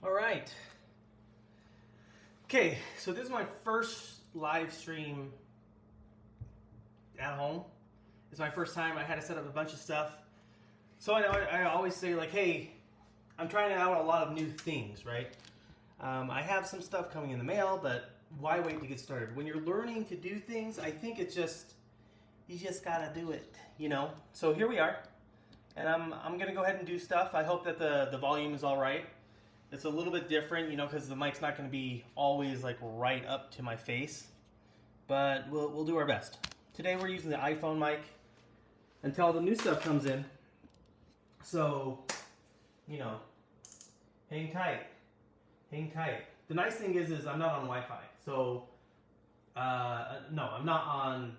All right. Okay, so this is my first live stream at home. It's my first time. I had to set up a bunch of stuff. So I always say like, hey, I'm trying out a lot of new things, right? I have some stuff coming in the mail, but why wait to get started? When you're learning to do things, I think it's just, you just gotta do it, you know? So here we are, and I'm gonna go ahead and do stuff. I hope that the volume is all right. It's a little bit different, you know, because the mic's not gonna be always like right up to my face, but we'll do our best. Today we're using the iPhone mic until the new stuff comes in. So, you know, hang tight. Hang tight. The nice thing is I'm not on Wi-Fi. So, no, I'm not on.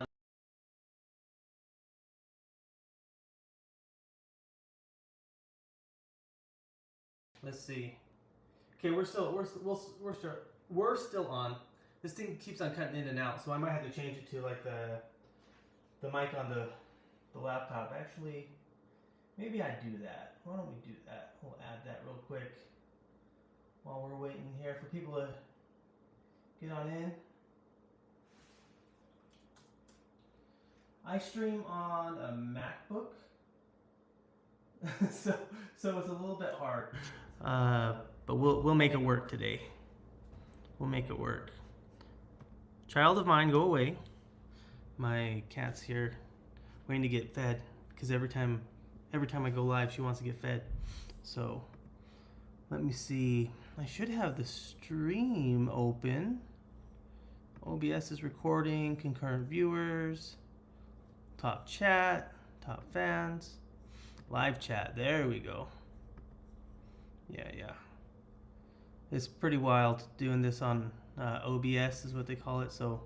Let's see. Okay, we're still on. This thing keeps on cutting in and out, so I might have to change it to like the mic on the laptop. Actually, maybe I do that. Why don't we do that? We'll add that real quick while we're waiting here for people to get on in. I stream on a MacBook, so it's a little bit hard. But we'll make it work today. We'll make it work. Child of mine, go away. My cat's here, waiting to get fed, because every time I go live, she wants to get fed. So let me see. I should have the stream open. OBS is recording, concurrent viewers, top chat, top fans, live chat. There we go. Yeah. It's pretty wild doing this on OBS is what they call it. So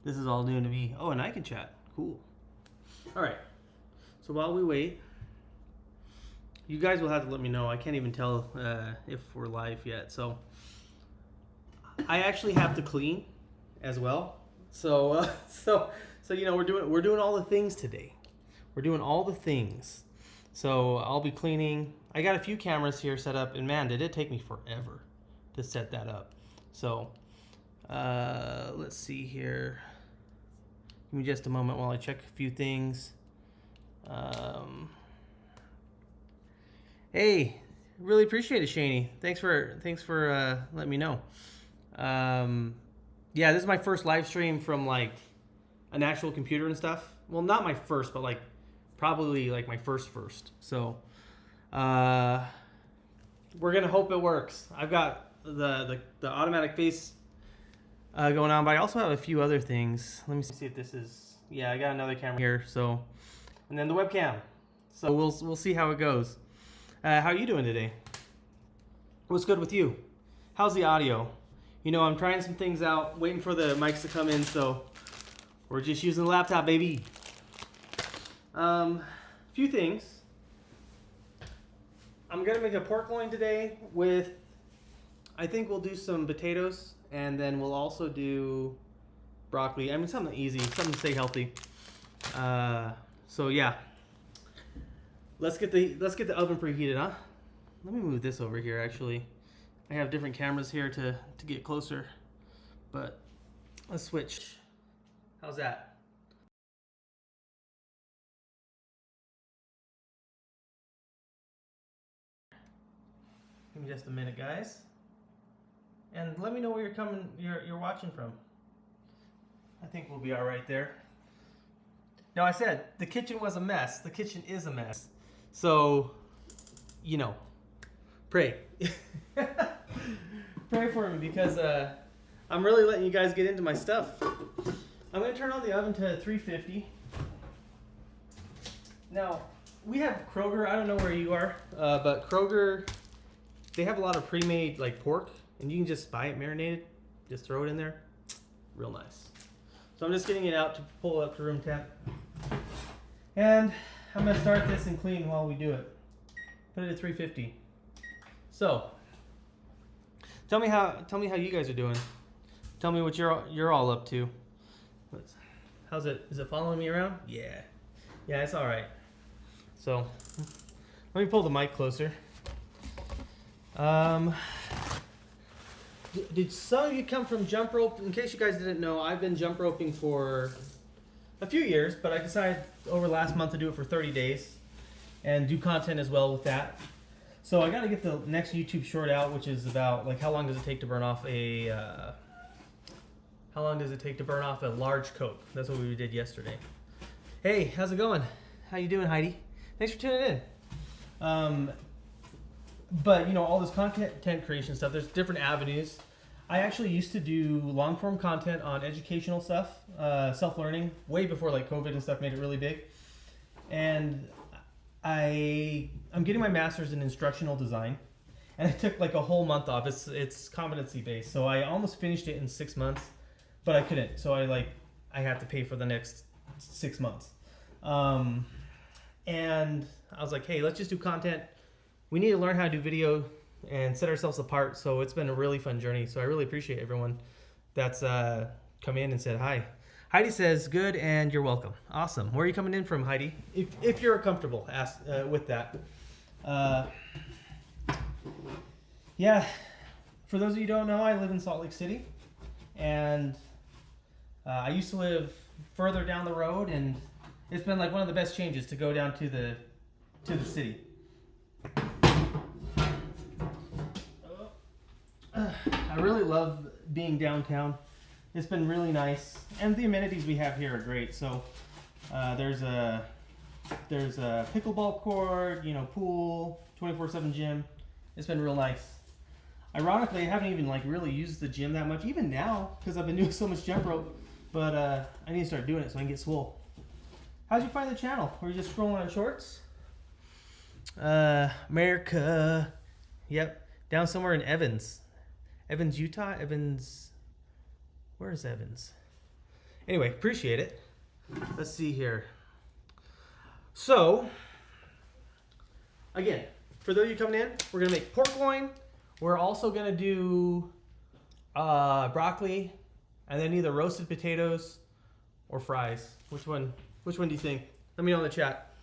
this is all new to me. Oh, and I can chat. Cool. All right. So while we wait, you guys will have to let me know. I can't even tell if we're live yet. So I actually have to clean as well. So you know, we're doing all the things today. We're doing all the things. So I'll be cleaning. I got a few cameras here set up, and man, did it take me forever to set that up. So let's see here. Give me just a moment while I check a few things. Hey, really appreciate it, Shani. Thanks for letting me know. Yeah, this is my first live stream from like an actual computer and stuff. Well, not my first, but like probably like my first. So we're gonna hope it works. I've got the automatic face going on, but I also have a few other things. Let me see if this is. Yeah, I got another camera here. So, and then the webcam. So we'll see how it goes. How are you doing today? What's good with you? How's the audio? You know, I'm trying some things out, waiting for the mics to come in, so we're just using the laptop, baby. Few things. I'm gonna make a pork loin today with, I think we'll do some potatoes, and then we'll also do broccoli. I mean, something easy, something to stay healthy. So yeah. Let's get the oven preheated, huh? Let me move this over here. Actually, I have different cameras here to get closer, but let's switch. How's that? Give me just a minute, guys, and let me know where you're watching from. I think we'll be all right there. Now, I said the kitchen was a mess. The kitchen is a mess. So, you know, pray. Pray for me, because I'm really letting you guys get into my stuff. I'm going to turn on the oven to 350. Now, we have Kroger. I don't know where you are, but Kroger, they have a lot of pre-made like pork, and you can just buy it marinated. Just throw it in there. Real nice. So I'm just getting it out to pull up to room temp. And I'm gonna start this and clean while we do it. Put it at 350. So, tell me how you guys are doing. Tell me what you're all up to. How's it? Is it following me around? Yeah, it's all right. So, let me pull the mic closer. did some of you come from jump rope? In case you guys didn't know, I've been jump roping for a few years, but I decided over last month to do it for 30 days and do content as well with that. So I got to get the next YouTube short out, which is about like how long does it take to burn off a large Coke. That's what we did yesterday. Hey, how's it going? How you doing, Heidi? Thanks for tuning in. But you know, all this content creation stuff, there's different avenues. I actually used to do long form content on educational stuff, self-learning, way before like COVID and stuff made it really big. And I'm getting my master's in instructional design, and I took like a whole month off. It's competency based, so I almost finished it in 6 months, but I couldn't. So I had to pay for the next 6 months. And I was like, hey, let's just do content. We need to learn how to do video and set ourselves apart. So it's been a really fun journey. So I really appreciate everyone that's come in and said hi. Heidi says, good, and you're welcome. Awesome. Where are you coming in from, Heidi? If you're comfortable with that. Yeah, for those of you who don't know, I live in Salt Lake City. And I used to live further down the road, and it's been like one of the best changes to go down to the city. I really love being downtown. It's been really nice, and the amenities we have here are great. So there's a pickleball court, you know, pool, 24/7 gym. It's been real nice. Ironically, I haven't even like really used the gym that much, even now, because I've been doing so much jump rope. But I need to start doing it so I can get swole. How'd you find the channel? Were you just scrolling on shorts? America. Yep, down somewhere in Evans, Utah. Where is Evans? Anyway, appreciate it. Let's see here. So, again, for those of you coming in, we're gonna make pork loin. We're also gonna do broccoli, and then either roasted potatoes or fries. Which one do you think? Let me know in the chat.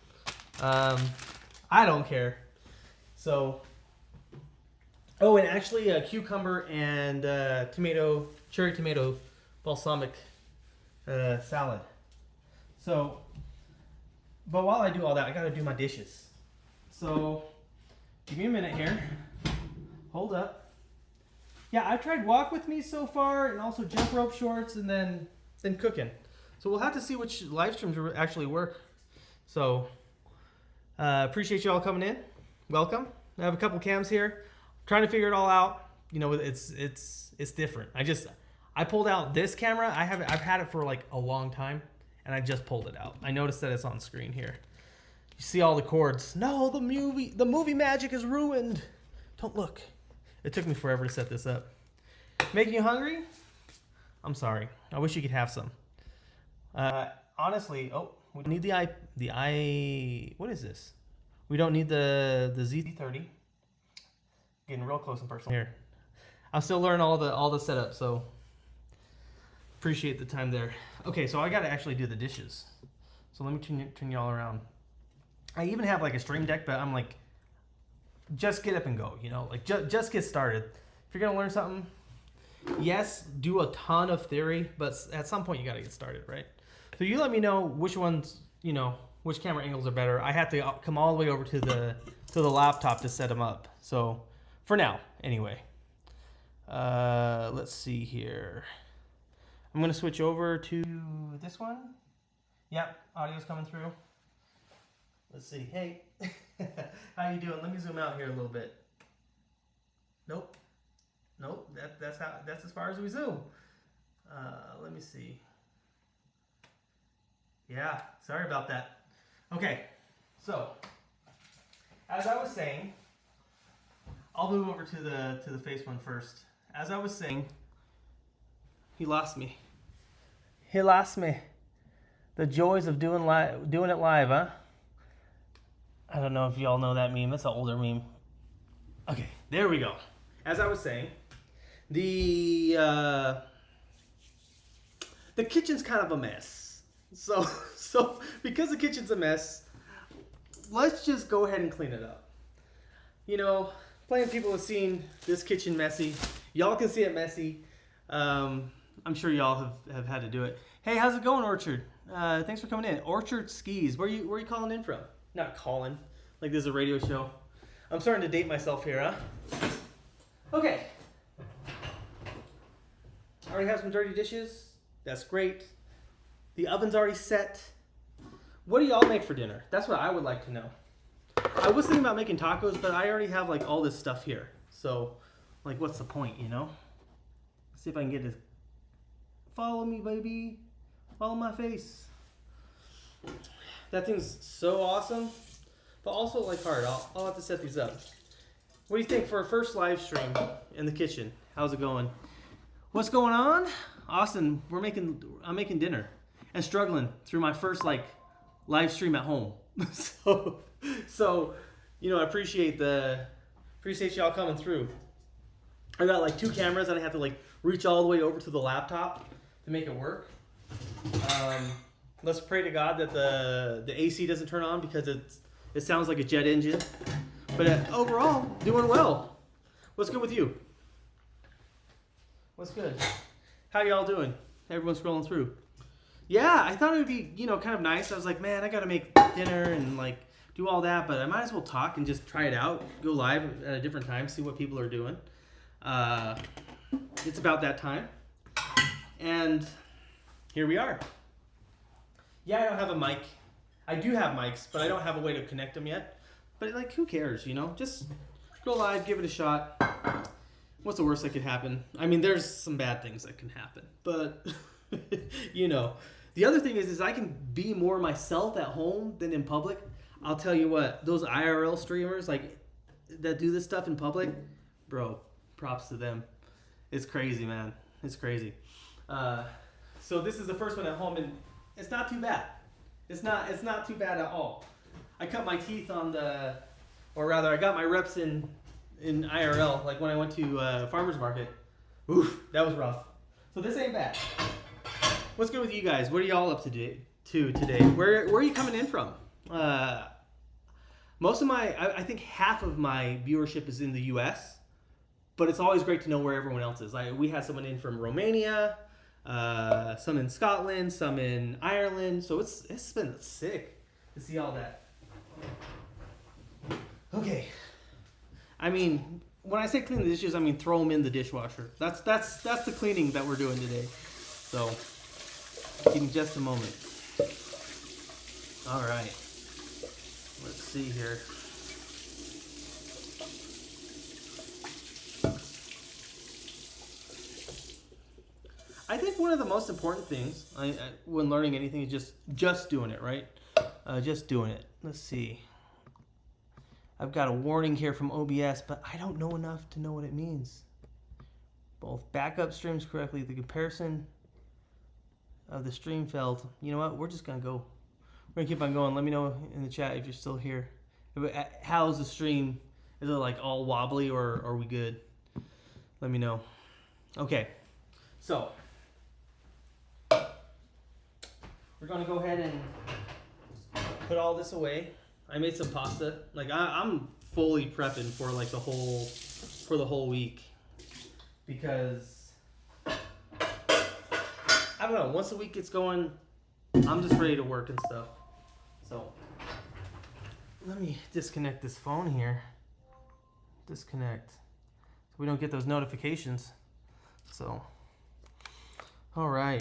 I don't care. So, oh, and actually a cucumber and cherry tomato balsamic salad. So, but while I do all that, I gotta do my dishes. So, give me a minute here. Hold up. Yeah, I've tried walk with me so far, and also jump rope shorts, and then cooking. So we'll have to see which live streams actually work. So, appreciate you all coming in. Welcome. I have a couple cams here. Trying to figure it all out. You know, it's different. I pulled out this camera. I've had it for like a long time, and I just pulled it out. I noticed that it's on screen here. You see all the cords. No, the movie magic is ruined. Don't look. It took me forever to set this up. Making you hungry? I'm sorry. I wish you could have some. Honestly, we don't need what is this? We don't need the Z30. Getting real close and personal here. I'm still learning all the setup, so appreciate the time there. Okay, so I got to actually do the dishes. So let me turn y'all around. I even have like a stream deck, but I'm like, just get up and go. You know, like just get started. If you're gonna learn something, yes, do a ton of theory, but at some point you got to get started, right? So you let me know which ones, you know, which camera angles are better. I have to come all the way over to the laptop to set them up. So for now, anyway. Let's see here. I'm gonna switch over to this one. Yep, audio's coming through. Let's see. Hey, how you doing? Let me zoom out here a little bit. Nope. That's as far as we zoom. Let me see. Yeah, sorry about that. Okay, so as I was saying, I'll move over to the face one first. As I was saying, he lost me. He lost me. The joys of doing it live, huh? I don't know if y'all know that meme. That's an older meme. Okay, there we go. As I was saying, the kitchen's kind of a mess. So because the kitchen's a mess, let's just go ahead and clean it up. You know, plenty of people have seen this kitchen messy. Y'all can see it messy. I'm sure y'all have had to do it. Hey, how's it going, Orchard? Thanks for coming in. Orchard Skis. Where you calling in from? Not calling. Like this is a radio show. I'm starting to date myself here, huh? Okay. I already have some dirty dishes. That's great. The oven's already set. What do y'all make for dinner? That's what I would like to know. I was thinking about making tacos, but I already have like all this stuff here. So, like, what's the point, you know? Let's see if I can get this. Follow me, baby. Follow my face. That thing's so awesome, but also like hard. I'll have to set these up. What do you think for a first live stream in the kitchen? How's it going? What's going on? Austin, I'm making dinner and struggling through my first like live stream at home. so you know, I appreciate y'all coming through. I got like 2 cameras and I have to like reach all the way over to the laptop to make it work. Let's pray to God that the AC doesn't turn on because it sounds like a jet engine. But overall, doing well. What's good with you? What's good? How y'all doing? Everyone's scrolling through. Yeah, I thought it would be, you know, kind of nice. I was like, man, I got to make dinner and like do all that, but I might as well talk and just try it out. Go live at a different time, see what people are doing. It's about that time. And here we are. Yeah, I don't have a mic. I do have mics, but I don't have a way to connect them yet. But like, who cares, you know? Just go live, give it a shot. What's the worst that could happen? I mean, there's some bad things that can happen, but you know. The other thing is I can be more myself at home than in public. I'll tell you what, those IRL streamers like that do this stuff in public, bro, props to them. It's crazy, man. It's crazy. So this is the first one at home, and it's not too bad. It's not too bad at all. I cut my teeth on or rather, I got my reps in IRL, like when I went to farmer's market. Oof, that was rough. So this ain't bad. What's good with you guys? What are y'all up to today? Where are you coming in from? Most of I think half of my viewership is in the U.S., but it's always great to know where everyone else is. Like we had someone in from Romania, some in Scotland, some in Ireland. So it's been sick to see all that. Okay. I mean, when I say clean the dishes, I mean throw them in the dishwasher. That's the cleaning that we're doing today. So, give me just a moment. All right. Let's see here. I think one of the most important things when learning anything is just doing it, right? Just doing it. Let's see. I've got a warning here from OBS, but I don't know enough to know what it means. Both backup streams correctly. The comparison of the stream failed. You know what? We're just going to go. We're going to keep on going. Let me know in the chat if you're still here. How's the stream? Is it like all wobbly or are we good? Let me know. Okay. So, we're going to go ahead and put all this away. I made some pasta. Like I'm fully prepping for like the whole week because I don't know. Once the week gets going, I'm just ready to work and stuff. So let me disconnect this phone here. Disconnect so we don't get those notifications. So, all right.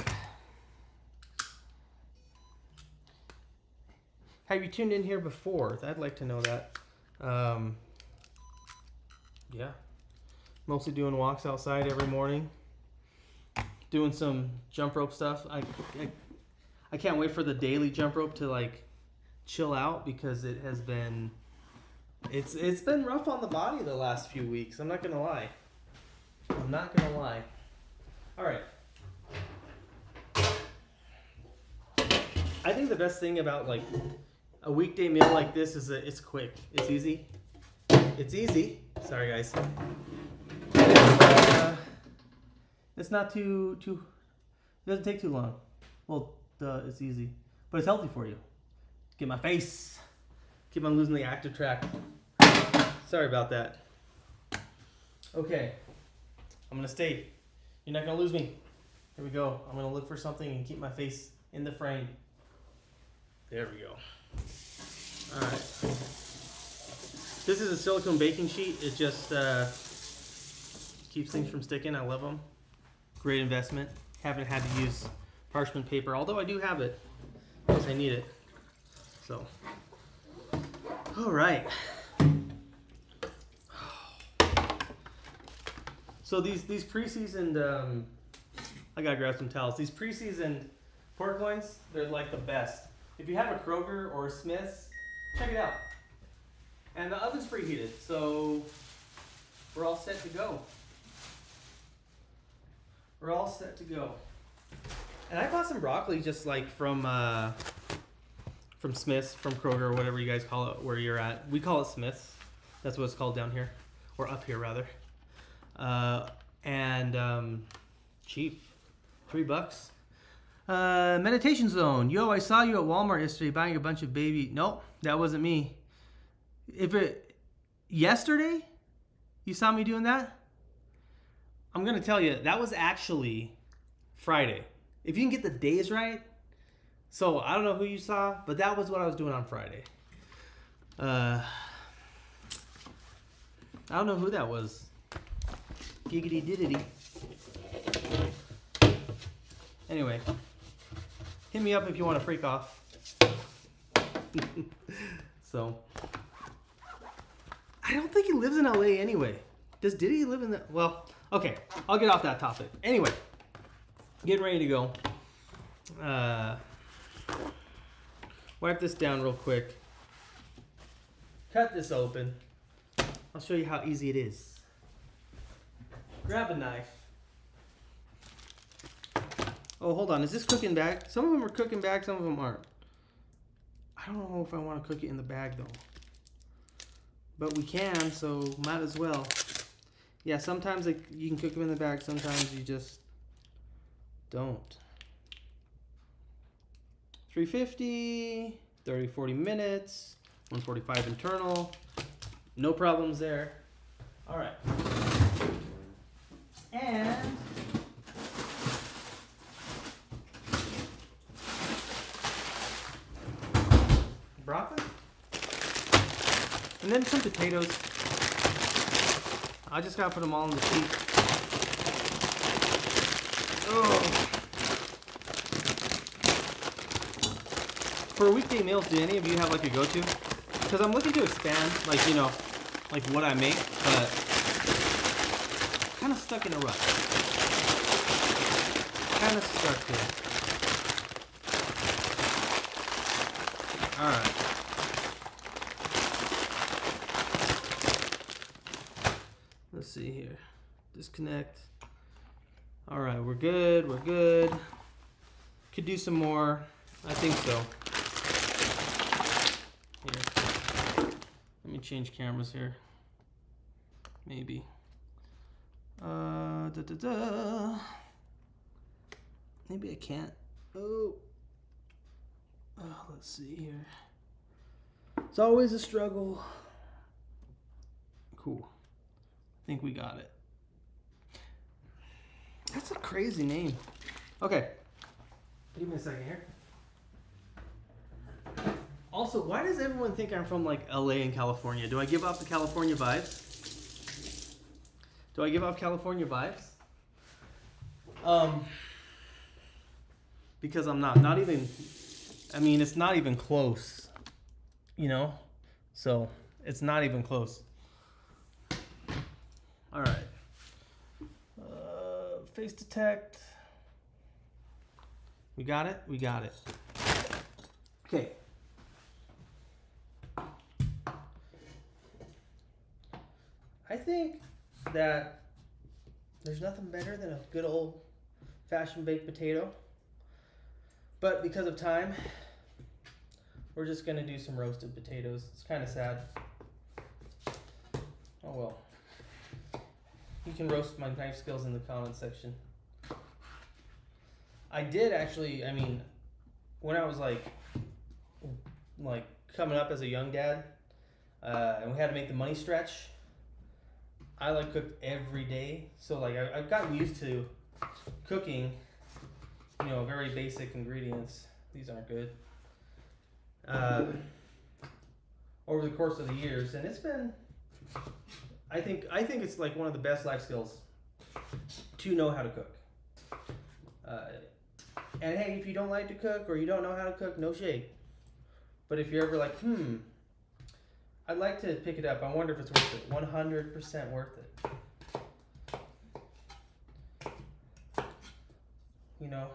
Have you tuned in here before? I'd like to know that. Yeah. Mostly doing walks outside every morning. Doing some jump rope stuff. I can't wait for the daily jump rope to like chill out because it has been it's been rough on the body the last few weeks. I'm not gonna lie. All right. I think the best thing about like a weekday meal like this is that it's quick. It's easy. Sorry, guys. It's not too. It doesn't take too long. Well, it's easy, but it's healthy for you. Get my face. Keep on losing the active track. Sorry about that. Okay. I'm gonna stay. You're not gonna lose me. Here we go. I'm gonna look for something and keep my face in the frame. There we go. All right. This is a silicone baking sheet. It just keeps things from sticking. I love them. Great investment. Haven't had to use parchment paper, although I do have it because I need it. So, all right. So these pre-seasoned, I gotta grab some towels. These pre-seasoned pork loins, they're like the best. If you have a Kroger or a Smith's, check it out. And the oven's preheated, so we're all set to go. We're all set to go. And I bought some broccoli just like from Smith's, from Kroger, or whatever you guys call it where you're at. We call it Smith's. That's what it's called down here, or up here rather. Cheap, $3. Meditation zone. Yo, I saw you at Walmart yesterday buying a bunch of baby. Nope, that wasn't me. Yesterday, you saw me doing that? I'm gonna tell you, that was actually Friday. If you can get the days right. So I don't know who you saw, but that was what I was doing on Friday. I don't know who that was. Giggity diddity. Anyway, hit me up if you want to freak off. So, I don't think he lives in LA anyway. Does Diddy live in the... Well, okay, I'll get off that topic. Anyway, getting ready to go. Wipe this down real quick. Cut this open. I'll show you how easy it is. Grab a knife. Oh, hold on. Is this cooking bag? Some of them are cooking bags, some of them aren't. I don't know if I want to cook it in the bag though. But we can, so might as well. Yeah, sometimes you can cook them in the bag, sometimes you just don't. 350, 30, 40 minutes, 145 internal. No problems there. All right. And broccoli. And then some potatoes. I just gotta put them all in the sheet. Oh. For weekday meals, do any of you have like a go-to? Because I'm looking to expand, like, you know, like what I make, but kind of stuck in a rut. Kind of stuck here. All right. Let's see here. Disconnect. All right, we're good. We're good. Could do some more. I think so. Here. Let me change cameras here. Maybe. Maybe I can't. Oh, let's see here. It's always a struggle. Cool. I think we got it. That's a crazy name. Okay. Give me a second here. Also, why does everyone think I'm from like LA and California? Do I give off the California vibes? Do I give off California vibes? Because I'm not. Not even, I mean, it's not even close. You know? So, it's not even close. All right. Face detect. We got it? We got it. Okay. I think that there's nothing better than a good old fashioned baked potato. But because of time, we're just going to do some roasted potatoes. It's kind of sad. Oh well. You can roast my knife skills in the comment section. I did actually, I mean, when I was like coming up as a young dad, and we had to make the money stretch, I like cook every day, so like I've gotten used to cooking, you know, very basic ingredients. These aren't good. Over the course of the years, and it's been, I think it's like one of the best life skills to know how to cook. And hey, if you don't like to cook or you don't know how to cook, no shade. But if you're ever like, I'd like to pick it up, I wonder if it's worth it. 100% worth it. You know,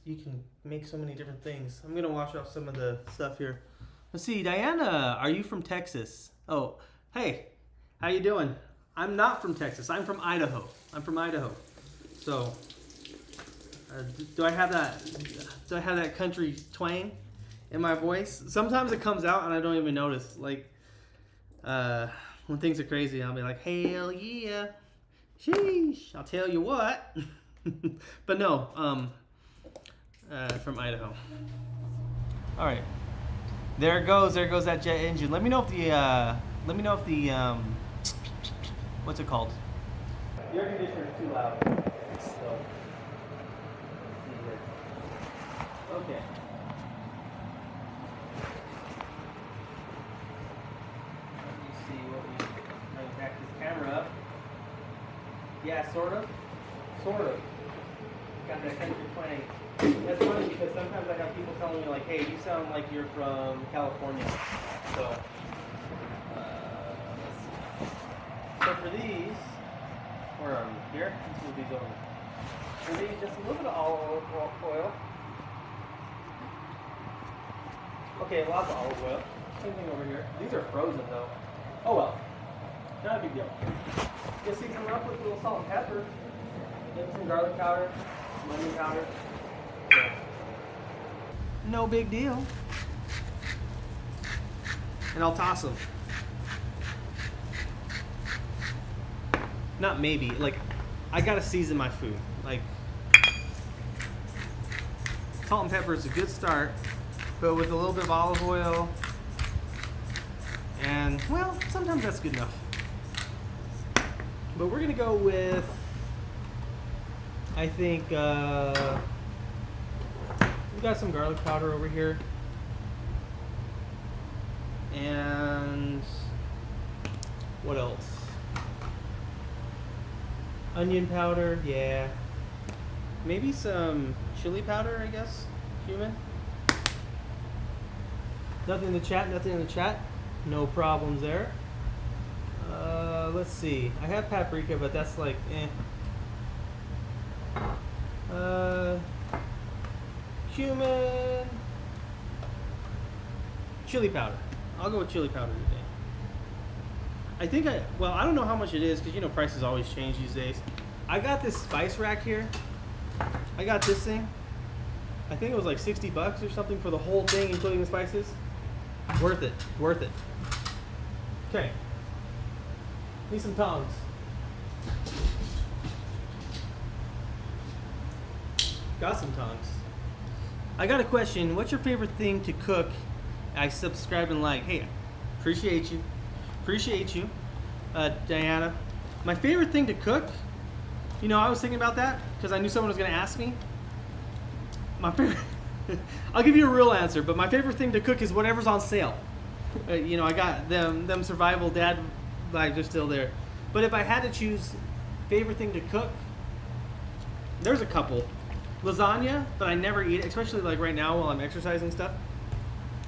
you can make so many different things. I'm gonna wash off some of the stuff here. Let's see, Diana, are you from Texas? Oh, hey, how you doing? I'm not from Texas. I'm from Idaho. So, do I have that country twang in my voice? Sometimes it comes out and I don't even notice. Like, when things are crazy, I'll be like, hell yeah, sheesh, I'll tell you what. But no, from Idaho. All right, there goes that jet engine. Let me know if the what's it called? The air conditioner is too loud. So, let's see here. Okay. Let me see what we. I'm gonna back this camera up. Yeah, sort of. Got that country twang. That's funny because sometimes I have people telling me like, "Hey, you sound like you're from California." So, let's see. So for these, where are we? Here? Let's move these over. For these, just a little bit of olive oil. Okay, lots of olive oil. Same thing over here. These are frozen though. Oh well, not a big deal. Just season them up with a little salt and pepper. Maybe some garlic powder, lemon powder. Yeah. No big deal. And I'll toss them. Not maybe, like, I gotta season my food. Like, salt and pepper is a good start, but with a little bit of olive oil, and, well, sometimes that's good enough. But we're gonna go with, I think, we got some garlic powder over here. And what else? Onion powder, yeah. Maybe some chili powder, I guess. Cumin. Nothing in the chat. No problems there. Let's see. I have paprika, but that's like, cumin. Chili powder. I'll go with chili powder today. I don't know how much it is because, you know, prices always change these days. I got this spice rack here. I got this thing. I think it was like $60 or something for the whole thing, including the spices. Worth it. Okay. Need some tongs. Got some tongs. I got a question. What's your favorite thing to cook? I subscribe and like. Hey, appreciate you, Diana. My favorite thing to cook. You know, I was thinking about that because I knew someone was going to ask me. My favorite. I'll give you a real answer, but my favorite thing to cook is whatever's on sale. You know, I got them survival dad vibes are still there. But if I had to choose favorite thing to cook, there's a couple. Lasagna, but I never eat it, especially like right now while I'm exercising stuff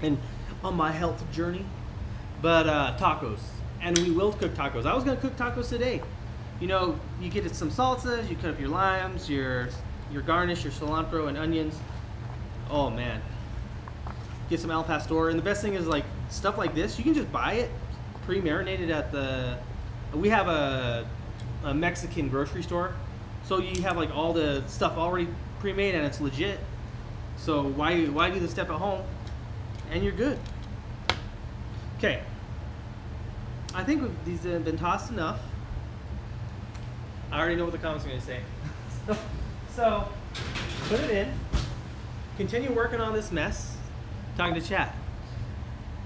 and on my health journey. But tacos, and we will cook tacos. I was gonna cook tacos today. You know, you get some salsas, you cut up your limes, your garnish, your cilantro and onions. Oh man, get some al pastor, and the best thing is like stuff like this. You can just buy it pre-marinated at the. We have a Mexican grocery store, so you have like all the stuff already pre-made and it's legit. So why do the step at home? And you're good. Okay. I think these have been tossed enough. I already know what the comments are going to say. So put it in. Continue working on this mess. Talking to chat.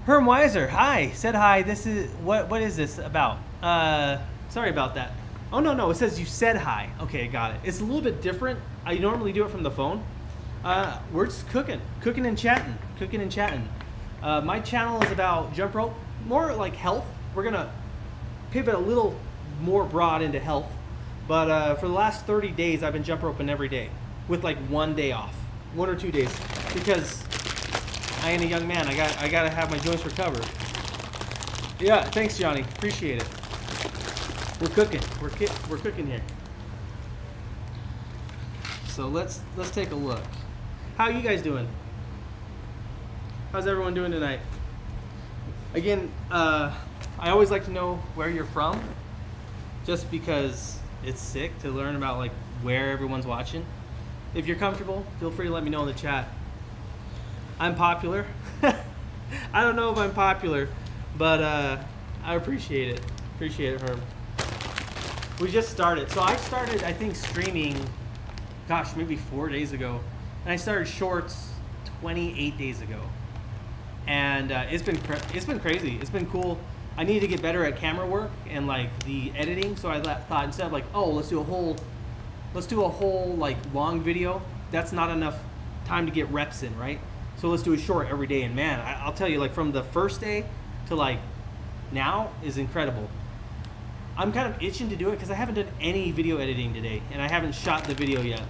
Herm Weiser, hi. Said hi. This is what is this about? Sorry about that. Oh, no, it says you said hi. Okay, got it. It's a little bit different. I normally do it from the phone. We're just cooking and chatting. My channel is about jump rope, more like health. We're gonna pivot a little more broad into health. But for the last 30 days, I've been jump roping every day with like 1 day off, 1 or 2 days, because I am a young man. I gotta have my joints recovered. Yeah, thanks, Johnny. Appreciate it. We're cooking. We're cooking here. So let's take a look. How are you guys doing? How's everyone doing tonight? Again, I always like to know where you're from, just because it's sick to learn about like where everyone's watching. If you're comfortable, feel free to let me know in the chat. I'm popular. I don't know if I'm popular, but I appreciate it. Appreciate it, Herb. We just started. So I started, I think, streaming, gosh, maybe 4 days ago. And I started shorts 28 days ago. And it's been crazy. It's been cool. I need to get better at camera work and like the editing. So I thought instead of like, oh, let's do a whole like long video. That's not enough time to get reps in, right? So let's do a short every day. And man, I'll tell you, like from the first day to like now is incredible. I'm kind of itching to do it because I haven't done any video editing today, and I haven't shot the video yet.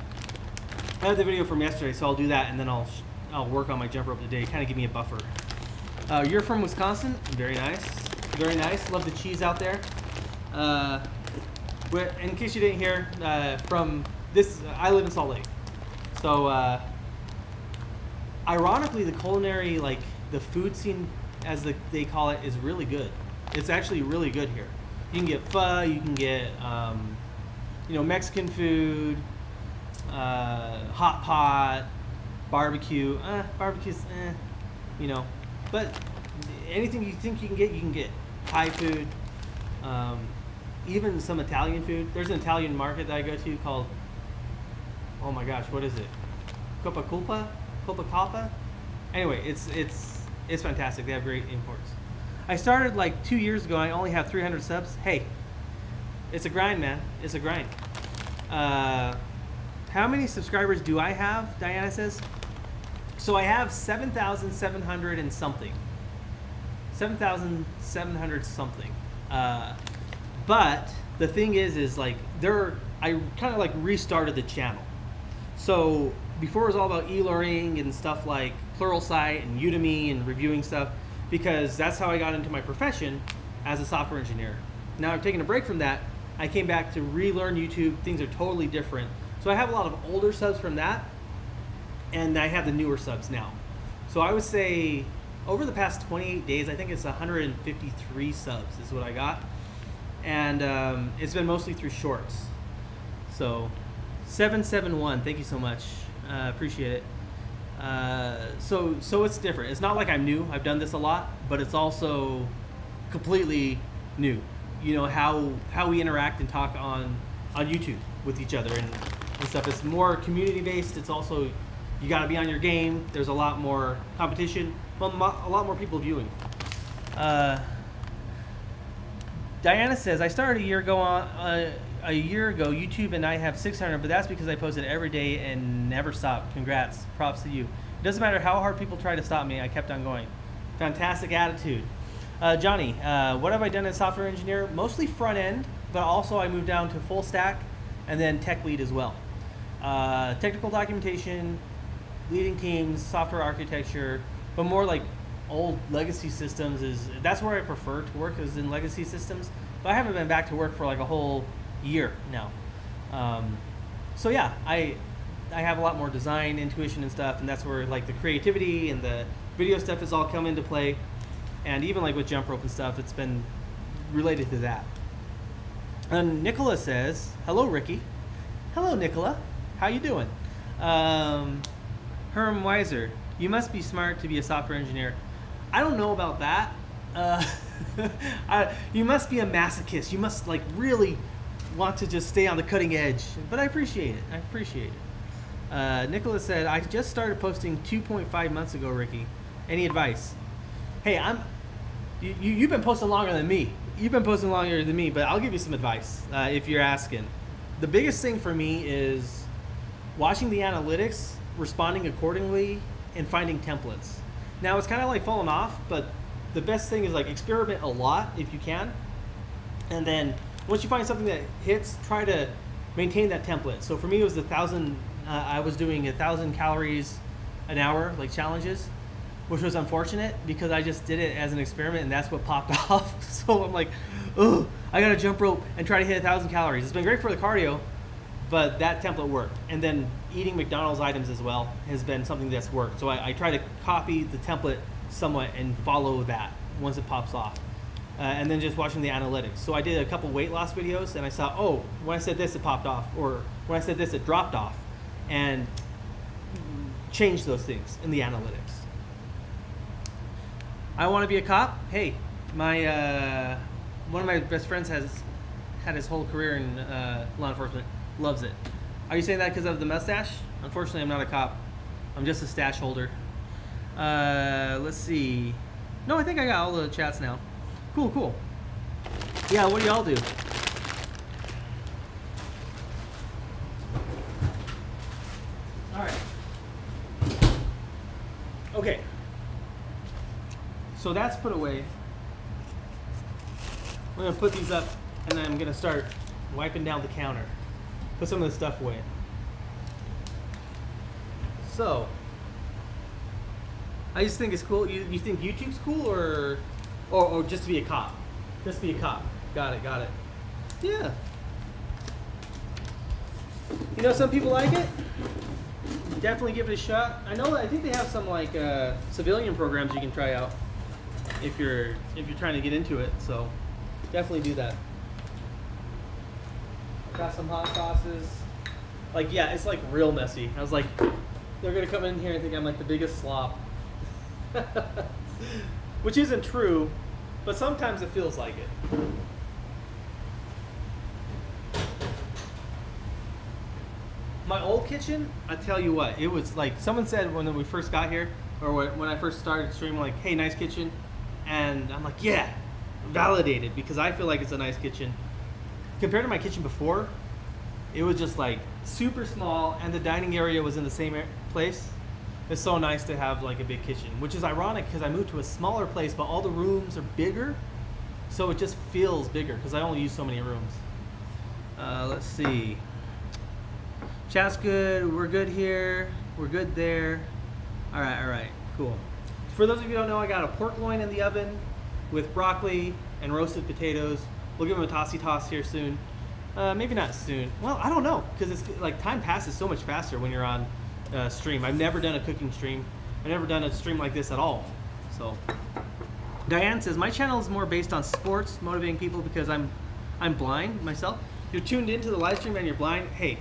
I have the video from yesterday, so I'll do that, and then I'll work on my jump rope today. Kind of give me a buffer. You're from Wisconsin? Very nice, very nice. Love the cheese out there. But in case you didn't hear, from this, I live in Salt Lake. So, ironically, the culinary, like the food scene, as they call it, is really good. It's actually really good here. You can get pho, you can get, Mexican food, hot pot, barbecue. Barbecue's, but anything you think you can get. Thai food, even some Italian food. There's an Italian market that I go to called, oh my gosh, what is it? Copacabana? Anyway, it's fantastic. They have great imports. I started like 2 years ago. I only have 300 subs. Hey, it's a grind, man. It's a grind. How many subscribers do I have? Diana says. So I have 7,700 and something. 7,700 something. But the thing is like I kind of like restarted the channel. So before it was all about e-learning and stuff like Pluralsight and Udemy and reviewing stuff, because that's how I got into my profession as a software engineer. Now I've taken a break from that. I came back to relearn YouTube. Things are totally different. So I have a lot of older subs from that, and I have the newer subs now. So I would say over the past 28 days, I think it's 153 subs is what I got. And it's been mostly through shorts. So 771, thank you so much. Appreciate it. So it's different. It's not like I'm new. I've done this a lot, but it's also completely new. You know, how we interact and talk on YouTube with each other and stuff. It's more community based. It's also, you got to be on your game. There's a lot more competition, well, a lot more people viewing. Diana says, I started a year ago YouTube, and I have 600, but that's because I posted every day and never stopped. Congrats. Props to you. It doesn't matter how hard people try to stop me, I kept on going. Fantastic attitude. Johnny, what have I done as software engineer? Mostly front end, but also I moved down to full stack and then tech lead as well. Technical documentation, leading teams, software architecture, but more like old legacy systems that's where I prefer to work, is in legacy systems. But I haven't been back to work for like a whole year now. So yeah, I have a lot more design intuition and stuff, and that's where like the creativity and the video stuff has all come into play. And even like with jump rope and stuff, it's been related to that. And Nicola says, hello Ricky. Hello Nicola, how you doing? Herm Weiser, you must be smart to be a software engineer. I don't know about that. You must be a masochist. You must like really want to just stay on the cutting edge. But I appreciate it. I appreciate it. Nicholas said, I just started posting 2.5 months ago, Ricky. Any advice? Hey, you've been posting longer than me. you've been posting longer than me, but I'll give you some advice if you're asking. The biggest thing for me is watching the analytics, responding accordingly, and finding templates. Now it's kind of like falling off, but the best thing is like experiment a lot if you can, and then once you find something that hits, try to maintain that template. So for me, it was I was doing 1,000 calories an hour, like challenges, which was unfortunate because I just did it as an experiment and that's what popped off. So I'm like, oh, I gotta jump rope and try to hit 1,000 calories. It's been great for the cardio, but that template worked. And then eating McDonald's items as well has been something that's worked. So I try to copy the template somewhat and follow that once it pops off. And then just watching the analytics. So I did a couple weight loss videos and I saw, oh, when I said this, it popped off. Or when I said this, it dropped off. And change those things in the analytics. I want to be a cop. Hey, my one of my best friends has had his whole career in law enforcement. Loves it. Are you saying that because of the mustache? Unfortunately, I'm not a cop. I'm just a stash holder. Let's see. No, I think I got all the chats now. Cool. Yeah, what do y'all do? All right. Okay. So that's put away. We're gonna put these up, and then I'm gonna start wiping down the counter. Put some of this stuff away. So, I just think it's cool. You think YouTube's cool, or just to be a cop? Just be a cop. Got it. Yeah. You know, some people like it. Definitely give it a shot. I think they have some like civilian programs you can try out if you're trying to get into it. So definitely do that. Got some hot sauces. Like, yeah, it's like real messy. I was like, they're gonna come in here and think I'm like the biggest slop. Which isn't true, but sometimes it feels like it. My old kitchen, I tell you what, it was like, someone said when we first got here, or when I first started streaming, like, hey, nice kitchen. And I'm like, yeah, validated, because I feel like it's a nice kitchen. Compared to my kitchen before, it was just like super small, and the dining area was in the same place. It's so nice to have like a big kitchen, which is ironic because I moved to a smaller place, but all the rooms are bigger, so it just feels bigger because I only use so many rooms. Let's see. Chat's good. We're good here. We're good there. All right. Cool. For those of you who don't know, I got a pork loin in the oven with broccoli and roasted potatoes. We'll give them a tossy toss here soon. Maybe not soon. Well, I don't know, because it's like time passes so much faster when you're on stream. I've never done a cooking stream. I've never done a stream like this at all. So, Diane says my channel is more based on sports, motivating people because I'm blind myself. You're tuned into the live stream and you're blind. Hey,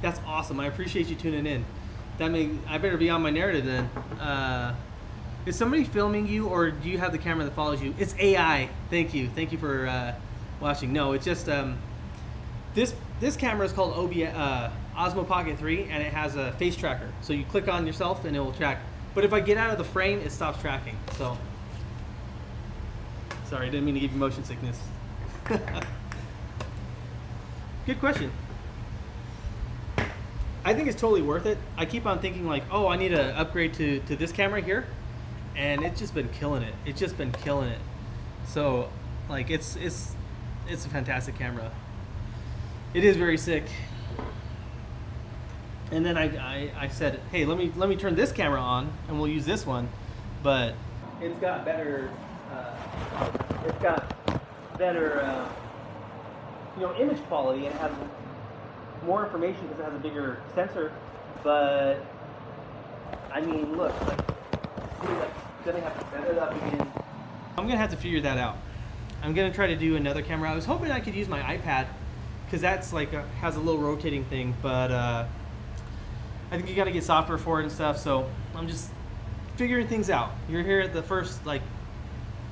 that's awesome. I appreciate you tuning in. I better be on my narrative then. Is somebody filming you, or do you have the camera that follows you? It's AI. Thank you for watching. No, it's just this camera is called Osmo Pocket 3, and it has a face tracker. So you click on yourself and it will track. But if I get out of the frame, it stops tracking. So, sorry, I didn't mean to give you motion sickness. Good question. I think it's totally worth it. I keep on thinking like, oh, I need to upgrade to this camera here, and it's just been killing it. So, like, it's a fantastic camera. It is very sick. And then I said, hey, let me turn this camera on, and we'll use this one, but it's got better image quality, and it has more information because it has a bigger sensor. But I mean, look, like, see, like, gonna have to set it up again. I'm gonna have to figure that out. I'm gonna try to do another camera. I was hoping I could use my iPad, because that's like has a little rotating thing, but I think you got to get software for it and stuff. So I'm just figuring things out. You're here at the first like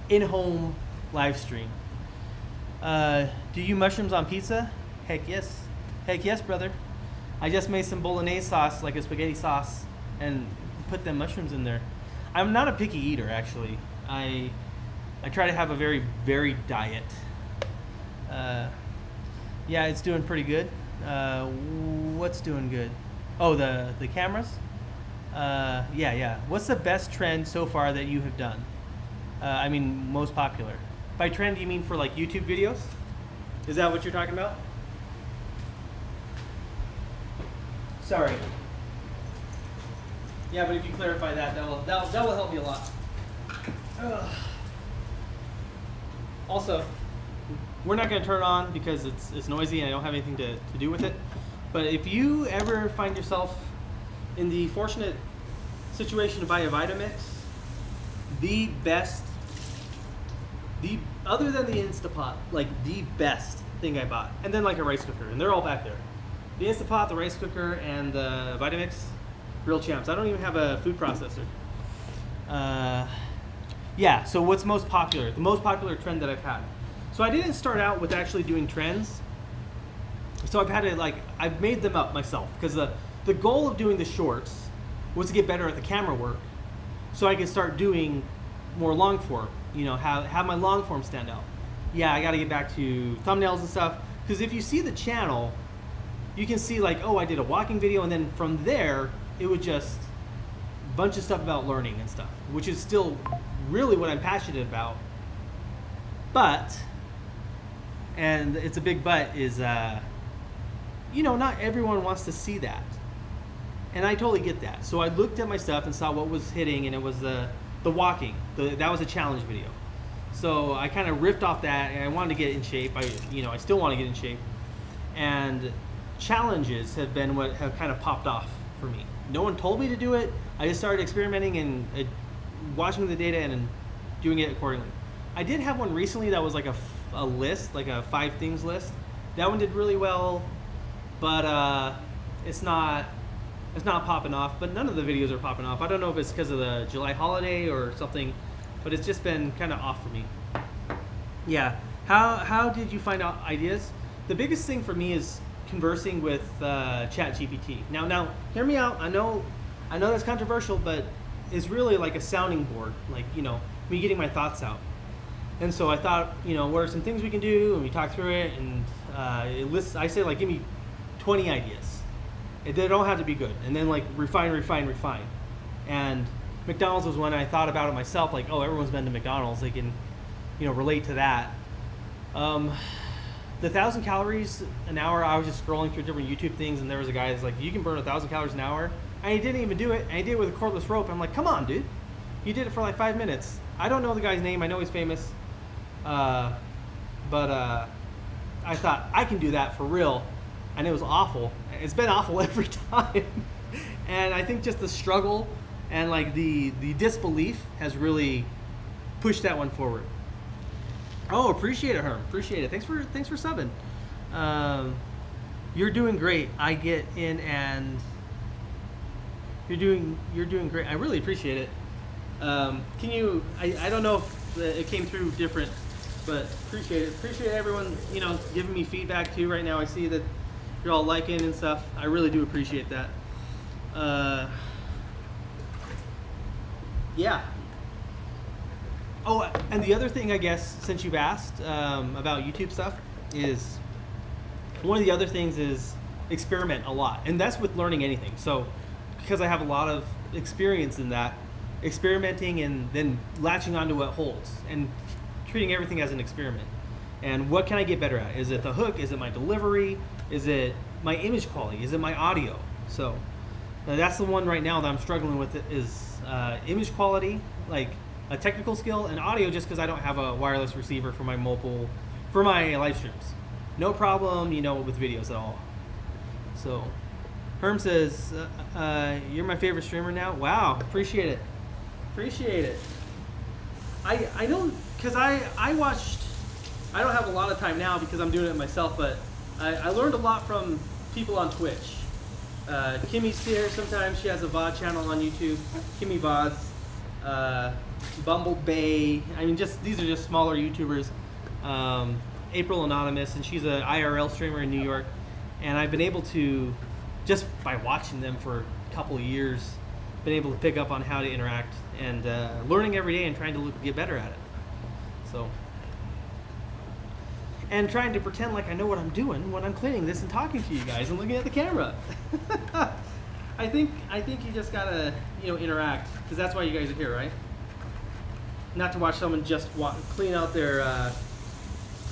in-home live stream. Do you mushrooms on pizza? Heck yes, brother. I just made some bolognese sauce, like a spaghetti sauce, and put them mushrooms in there. I'm not a picky eater, actually. I try to have a very varied diet. Yeah, it's doing pretty good. What's doing good? Oh, the cameras? Yeah. What's the best trend so far that you have done? I mean, most popular. By trend, you mean for like YouTube videos? Is that what you're talking about? Sorry. Yeah, but if you clarify that will help me a lot. Ugh. Also, we're not going to turn it on because it's noisy and I don't have anything to do with it. But if you ever find yourself in the fortunate situation to buy a Vitamix, other than the Instapot, like the best thing I bought, and then like a rice cooker, and they're all back there. The Instapot, the rice cooker, and the Vitamix, real champs. I don't even have a food processor. Yeah, so what's most popular? The most popular trend that I've had. So I didn't start out with actually doing trends. So I've made them up myself, because the goal of doing the shorts was to get better at the camera work, so I could start doing more long form, have my long form stand out. Yeah, I gotta get back to thumbnails and stuff, because if you see the channel, you can see like, oh, I did a walking video, and then from there, it was just a bunch of stuff about learning and stuff, which is still really what I'm passionate about. But, and it's a big but, is, not everyone wants to see that. And I totally get that. So I looked at my stuff and saw what was hitting, and it was the walking. That was a challenge video. So I kind of ripped off that, and I wanted to get in shape. I still want to get in shape. And challenges have been what have kind of popped off for me. No one told me to do it. I just started experimenting and watching the data and doing it accordingly. I did have one recently that was like a list, like a 5 things list. That one did really well, but it's not popping off. But none of the videos are popping off. I don't know if it's because of the July holiday or something, but it's just been kind of off for me. Yeah. How did you find out ideas? The biggest thing for me is conversing with ChatGPT. Now, hear me out. I know that's controversial, but it's really like a sounding board, like, me getting my thoughts out. And so I thought, what are some things we can do? And we talk through it, and I say, like, give me 20 ideas. They don't have to be good. And then, like, refine. And McDonald's was one I thought about it myself, like, oh, everyone's been to McDonald's. They can, relate to that. The 1,000 calories an hour, I was just scrolling through different YouTube things, and there was a guy that's like, you can burn 1,000 calories an hour. And he didn't even do it, and he did it with a cordless rope. I'm like, come on, dude. You did it for like 5 minutes. I don't know the guy's name. I know he's famous. But I thought, I can do that for real. And it was awful. It's been awful every time. And I think just the struggle and like the disbelief has really pushed that one forward. Oh, appreciate it, Herm. Appreciate it. Thanks for subbing. You're doing great. I get in, and you're doing great. I really appreciate it. Can you? I don't know if it came through different, but appreciate it. Appreciate everyone giving me feedback too. Right now, I see that you're all liking and stuff. I really do appreciate that. Yeah. Oh, and the other thing, I guess, since you've asked about YouTube stuff, is one of the other things is experiment a lot. And that's with learning anything. So because I have a lot of experience in that, experimenting and then latching onto what holds and treating everything as an experiment. And what can I get better at? Is it the hook? Is it my delivery? Is it my image quality? Is it my audio? So that's the one right now that I'm struggling with, is image quality, like a technical skill, and audio, just because I don't have a wireless receiver for my live streams. No problem, with videos at all. So Herm says, you're my favorite streamer now. Wow, appreciate it. I know, because I watched, I don't have a lot of time now because I'm doing it myself, but I learned a lot from people on Twitch. Kimmy's here sometimes. She has a VOD channel on YouTube. Kimmy VODs. Bumble Bay. I mean, these are just smaller YouTubers. April Anonymous, and she's an IRL streamer in New York. And I've been able to, just by watching them for a couple of years, been able to pick up on how to interact and learning every day and trying to get better at it. So, and trying to pretend like I know what I'm doing when I'm cleaning this and talking to you guys and looking at the camera. I think you just gotta, you know, interact, because that's why you guys are here, right? Not to watch someone just clean out their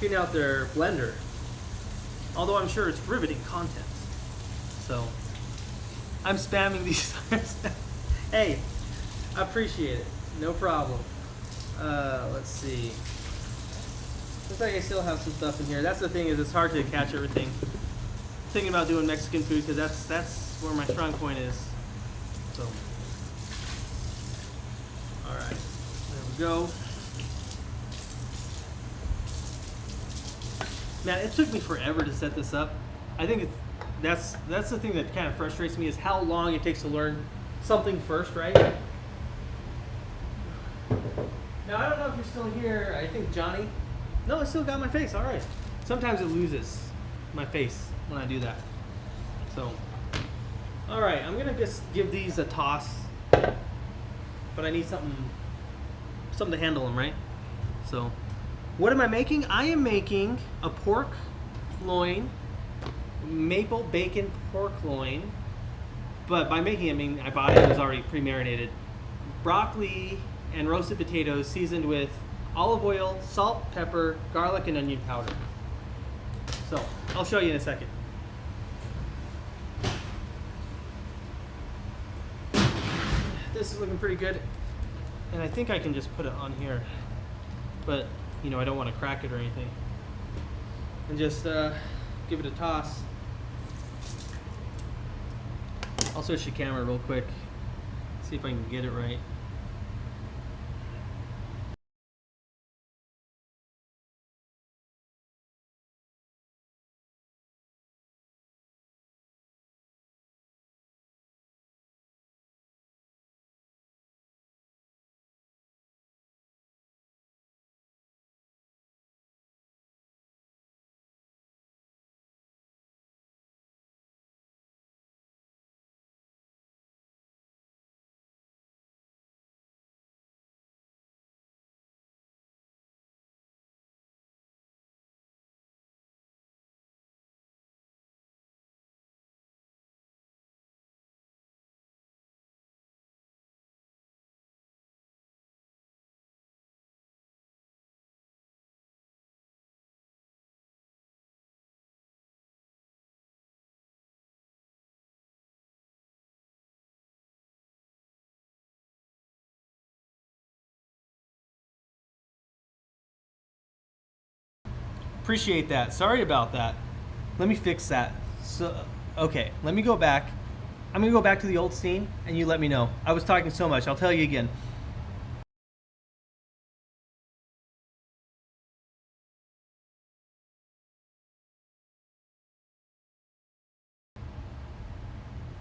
blender. Although I'm sure it's riveting content. So I'm spamming these. Hey, I appreciate it. No problem. Let's see. Looks like I still have some stuff in here. That's the thing, is it's hard to catch everything. Thinking about doing Mexican food, because that's where my strong point is. So, all right, there we go. Man, it took me forever to set this up. I think that's the thing that kind of frustrates me, is how long it takes to learn something first, right? Now, I don't know if you're still here. I think Johnny. No, I still got my face. All right. Sometimes it loses my face when I do that. So, all right. I'm gonna just give these a toss, but I need something to handle them, right? So, what am I making? I am making a pork loin, maple bacon pork loin. But by making it, I mean I bought it. It was already pre-marinated. Broccoli and roasted potatoes seasoned with olive oil, salt, pepper, garlic, and onion powder. So, I'll show you in a second. This is looking pretty good. And I think I can just put it on here. But, you know, I don't want to crack it or anything. And just give it a toss. I'll switch the camera real quick. See if I can get it right. Appreciate that. Sorry about that. Let me fix that. So, okay, let me go back. I'm gonna go back to the old scene, and you let me know. I was talking so much. I'll tell you again.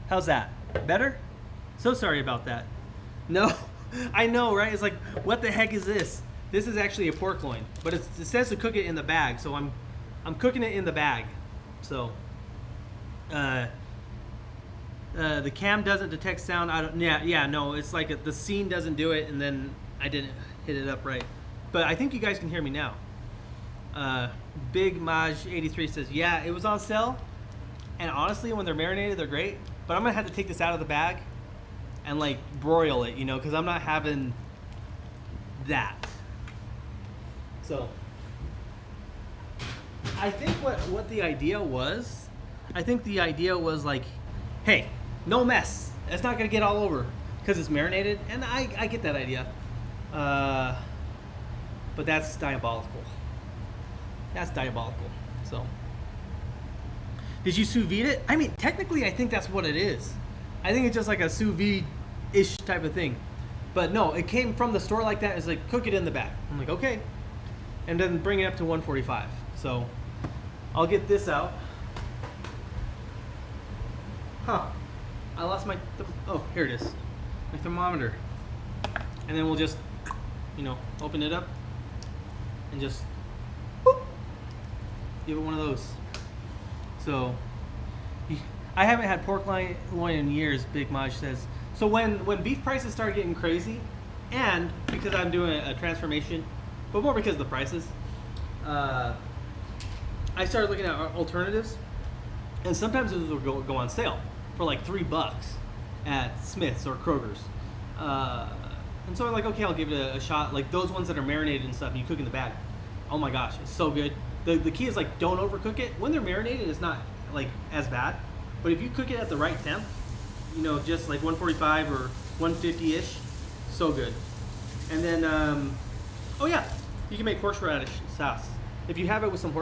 How's that? Better? So sorry about that. No, I know, right? It's like, what the heck is this? This is actually a pork loin, but it says to cook it in the bag, so I'm cooking it in the bag. So, the cam doesn't detect sound. No, it's like the scene doesn't do it, and then I didn't hit it up right. But I think you guys can hear me now. Big Maj 83 says, yeah, it was on sale, and honestly, when they're marinated, they're great. But I'm gonna have to take this out of the bag and like broil it, you know, because I'm not having that. So I think what the idea was, like, hey, no mess. It's not gonna get all over because it's marinated, and I get that idea. But that's diabolical. That's diabolical. So, did you sous vide it? I mean, technically, I think that's what it is. I think it's just like a sous vide-ish type of thing. But no, it came from the store like that. It's like, cook it in the bag. I'm like, okay. And then bring it up to 145. So, I'll get this out. Huh. I lost my, oh, here it is. My thermometer. And then we'll just, you know, open it up and just, boop, give it one of those. So, I haven't had pork loin in years, Big Maj says. So when beef prices start getting crazy, and because I'm doing a transformation but more because of the prices. I started looking at alternatives, and sometimes those will go on sale for like $3 at Smith's or Kroger's. And so I'm like, okay, I'll give it a shot. Like those ones that are marinated and stuff, and you cook in the bag. Oh my gosh, it's so good. The key is like don't overcook it. When they're marinated, it's not like as bad. But if you cook it at the right temp, you know, just like 145 or 150-ish, so good. And then, oh yeah, you can make horseradish sauce. If you have it with some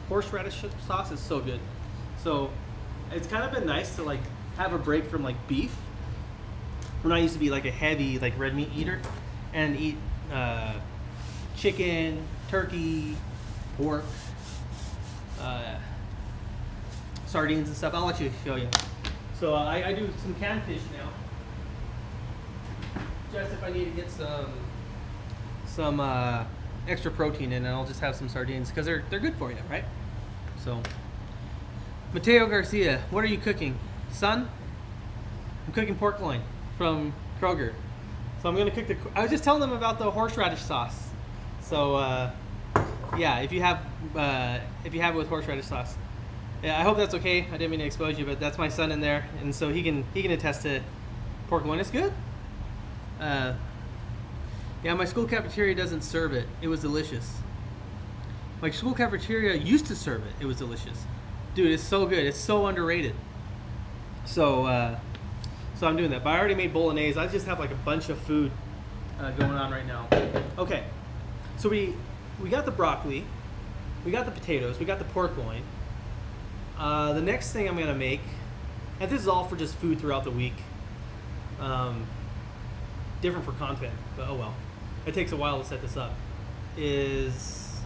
horseradish sauce, it's so good. So it's kind of been nice to like have a break from like beef. When I used to be like a heavy like red meat eater and eat chicken, turkey, pork, sardines and stuff. I'll let you show you. So I do some canned fish now. Just if I need to get some extra protein in, and I'll just have some sardines because they're good for you, right? So, Mateo Garcia, what are you cooking, son? I'm cooking pork loin from Kroger. So I'm gonna cook I was just telling them about the horseradish sauce. So yeah, if you have it with horseradish sauce, yeah, I hope that's okay. I didn't mean to expose you, but that's my son in there, and so he can attest to pork loin. It's good. Yeah, my school cafeteria doesn't serve it. It was delicious. My school cafeteria used to serve it. It was delicious. Dude, it's so good. It's so underrated. So so I'm doing that. But I already made bolognese. I just have like a bunch of food going on right now. Okay. So we got the broccoli. We got the potatoes. We got the pork loin. The next thing I'm going to make, and this is all for just food throughout the week. Different for content, but oh well. It takes a while to set this up. Is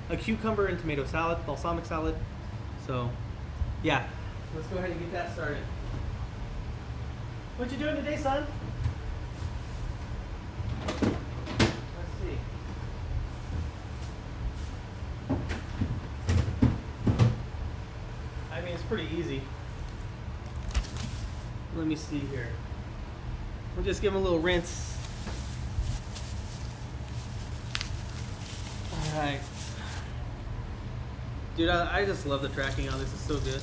a cucumber and tomato salad, balsamic salad. So, yeah. Let's go ahead and get that started. What you doing today, son? Let's see. I mean, it's pretty easy. Let me see here. We'll just give them a little rinse. Alright. Dude, I just love the tracking on this. It's so good.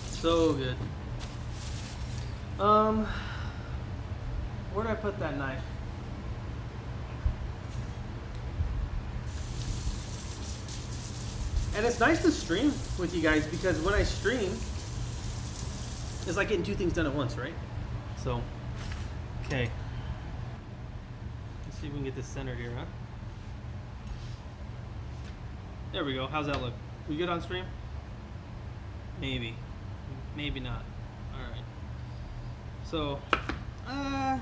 So good. Where did I put that knife? And it's nice to stream with you guys because when I stream, it's like getting two things done at once, right? So, okay. Let's see if we can get this centered here, huh? There we go. How's that look? We good on stream? Maybe. Maybe not. Alright. So, I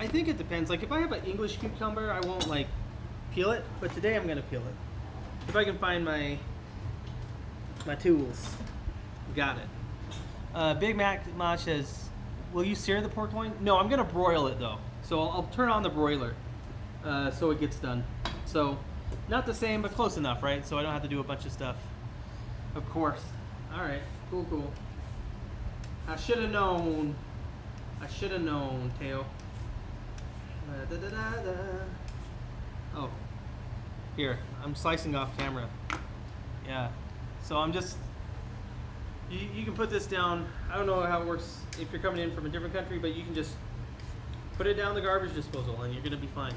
think it depends. Like, if I have an English cucumber, I won't, like, peel it. But today I'm going to peel it. If I can find my tools. Got it. Big Mac Mach says, will you sear the pork loin? No, I'm going to broil it, though. So I'll turn on the broiler so it gets done. So, not the same, but close enough, right? So I don't have to do a bunch of stuff. Of course. Alright, cool, cool. I should have known. I should have known, Teo. Oh. Here, I'm slicing off camera. Yeah. So I'm just... You can put this down. I don't know how it works if you're coming in from a different country, but you can just put it down the garbage disposal and you're going to be fine.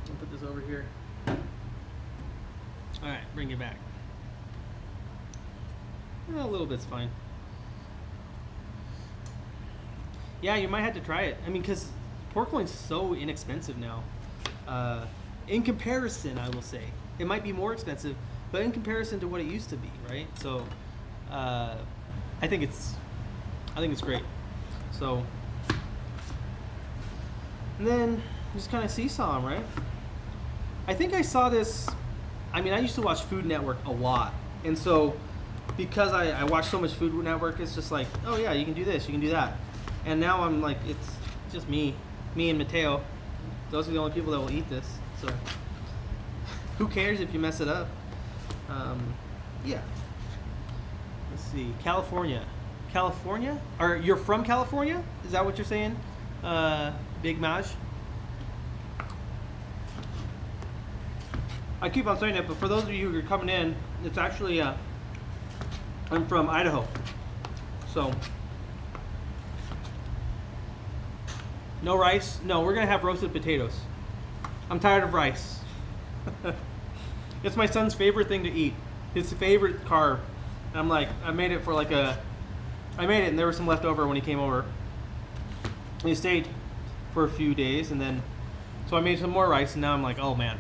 I'll put this over here. Alright, bring it back. A little bit's fine. Yeah, you might have to try it. I mean, because pork loin's so inexpensive now. In comparison, I will say. It might be more expensive, but in comparison to what it used to be, right? So, I think it's great. So, and then just kind of seesaw 'em, right? I think I saw this. I mean, I used to watch Food Network a lot, and so because I watch so much Food Network, it's just like, oh yeah, you can do this, you can do that, and now I'm like, it's just me and Mateo. Those are the only people that will eat this. So who cares if you mess it up? Yeah. Let's see, California. Or you're from California? Is that what you're saying, Big Maj? I keep on saying it, but for those of you who are coming in, it's actually I'm from Idaho, so no rice. No, we're gonna have roasted potatoes. I'm tired of rice. It's my son's favorite thing to eat. His favorite carb. And I'm like, I made it and there was some left over when he came over. He stayed for a few days, and then so I made some more rice, and now I'm like, oh man,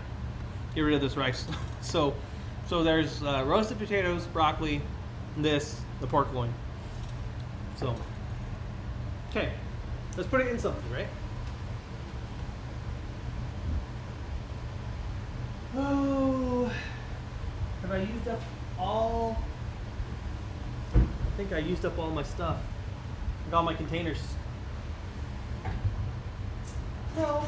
get rid of this rice. so there's roasted potatoes, broccoli, the pork loin. So okay, let's put it in something, right? Oh, have I used up all? I think I used up all my stuff. Like all my containers. No.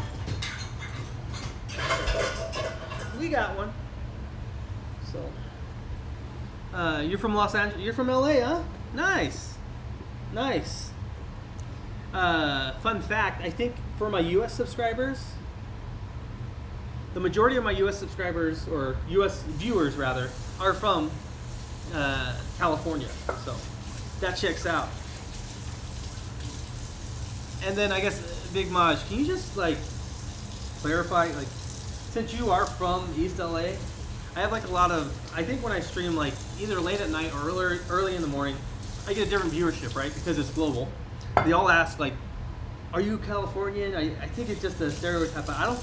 We got one. So. You're from Los Angeles. You're from LA, huh? Nice. Nice. Fun fact, I think for my US subscribers, the majority of my US subscribers, or US viewers rather, are from California. So that checks out. And then I guess Big Maj, can you just like clarify, like, since you are from East LA, I have like a lot of, I think when I stream like either late at night or early in the morning, I get a different viewership, right? Because it's global. They all ask like, are you Californian? I think it's just a stereotype. But I don't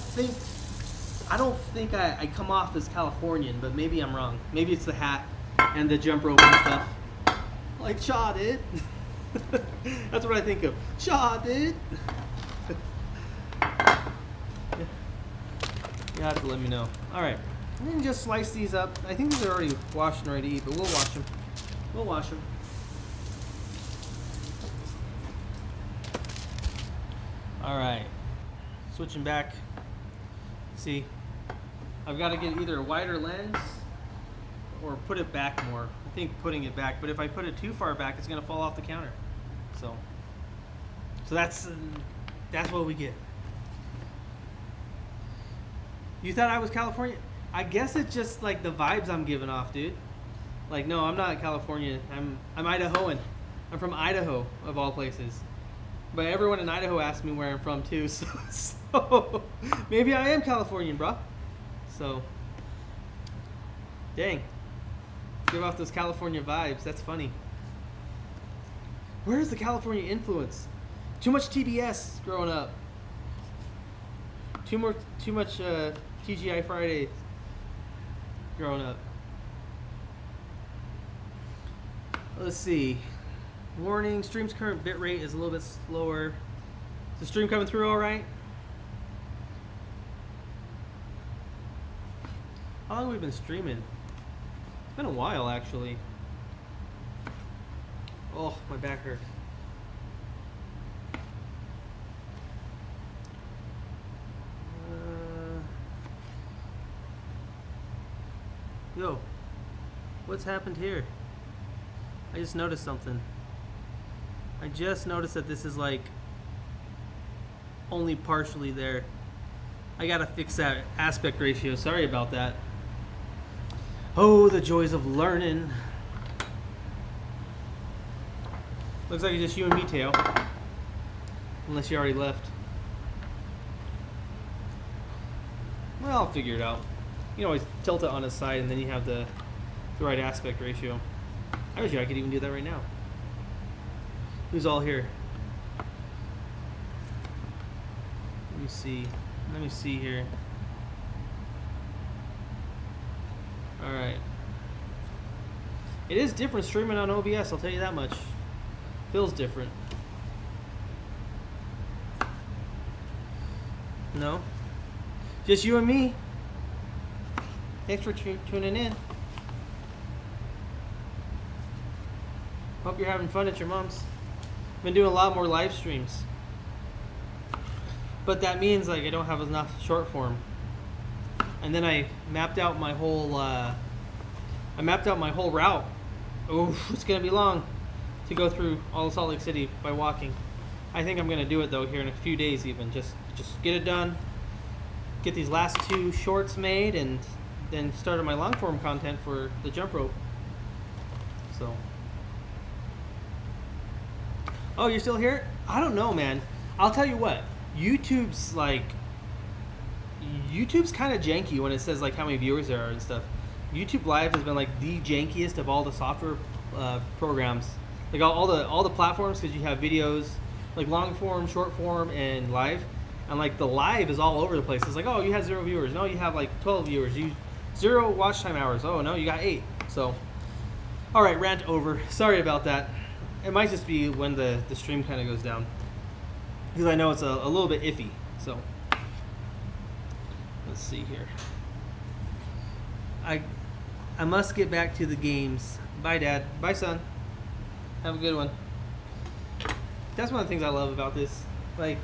think I come off as Californian, but maybe I'm wrong. Maybe it's the hat and the jump rope and stuff. Like, Shaw did. That's what I think of. Shaw did. You have to let me know. All right. And then just slice these up. I think these are already washed and ready to eat, but we'll wash them. We'll wash them. All right. Switching back. See, I've got to get either a wider lens or put it back more. I think putting it back, but if I put it too far back, it's going to fall off the counter. So that's what we get. You thought I was California? I guess it's just like the vibes I'm giving off, dude. Like, no, I'm not Californian. I'm Idahoan. I'm from Idaho, of all places. But everyone in Idaho asks me where I'm from too, so maybe I am Californian, bro. So, dang. Give off those California vibes. That's funny. Where is the California influence? Too much TBS growing up. Too much TGI Fridays growing up. Let's see. Warning, stream's current bitrate is a little bit slower. Is the stream coming through all right? How long have we been streaming? It's been a while, actually. Oh, my back hurts. Yo, what's happened here? I just noticed something. I just noticed that this is like only partially there. I gotta fix that aspect ratio. Sorry about that. Oh, the joys of learning. Looks like it's just you and me, Teo. Unless you already left. Well, I'll figure it out. You can always tilt it on its side and then you have the right aspect ratio. I wish I could even do that right now. Who's all here? Let me see. Let me see here. Alright. It is different streaming on OBS, I'll tell you that much. Feels different. No? Just you and me. Thanks for tuning in. Hope you're having fun at your mom's. Been doing a lot more live streams. But that means like I don't have enough short form. And then I mapped out my whole route. Oh, it's gonna be long to go through all of Salt Lake City by walking. I think I'm gonna do it though here in a few days even. Just get it done. Get these last 2 shorts made and then started my long form content for the jump rope. So. Oh, you're still here? I don't know, man. I'll tell you what. YouTube's kind of janky when it says like how many viewers there are and stuff. YouTube Live has been like the jankiest of all the software programs. Like all the platforms, because you have videos like long form, short form, and live. And like the live is all over the place. It's like, oh, you had 0 viewers. No, you have like 12 viewers. You 0 watch time hours. Oh no, you got 8. So, all right, rant over. Sorry about that. It might just be when the stream kind of goes down, because I know it's a little bit iffy. So let's see here. I must get back to the games. Bye, Dad. Bye, son. Have a good one. That's one of the things I love about this. Like,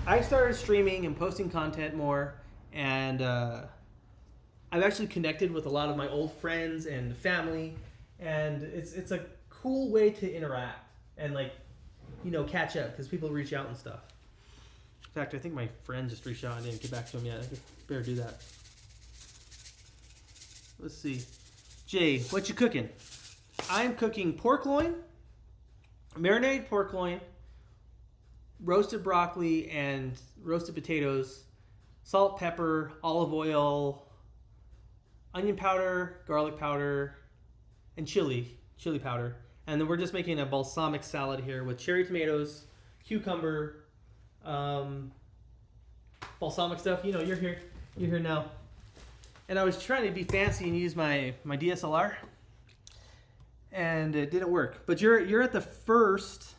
I started streaming and posting content more, and I've actually connected with a lot of my old friends and family, and it's a cool way to interact and like, you know, catch up, because people reach out and stuff. In fact, I think my friend just reached out and I didn't get back to him yet. I better do that. Let's see. Jay, what you cooking? I'm cooking pork loin, marinated pork loin, roasted broccoli and roasted potatoes, salt, pepper, olive oil, onion powder, garlic powder, and chili powder. And then we're just making a balsamic salad here with cherry tomatoes, cucumber, balsamic stuff. You know, you're here now. And I was trying to be fancy and use my DSLR, and it didn't work. But you're at the first.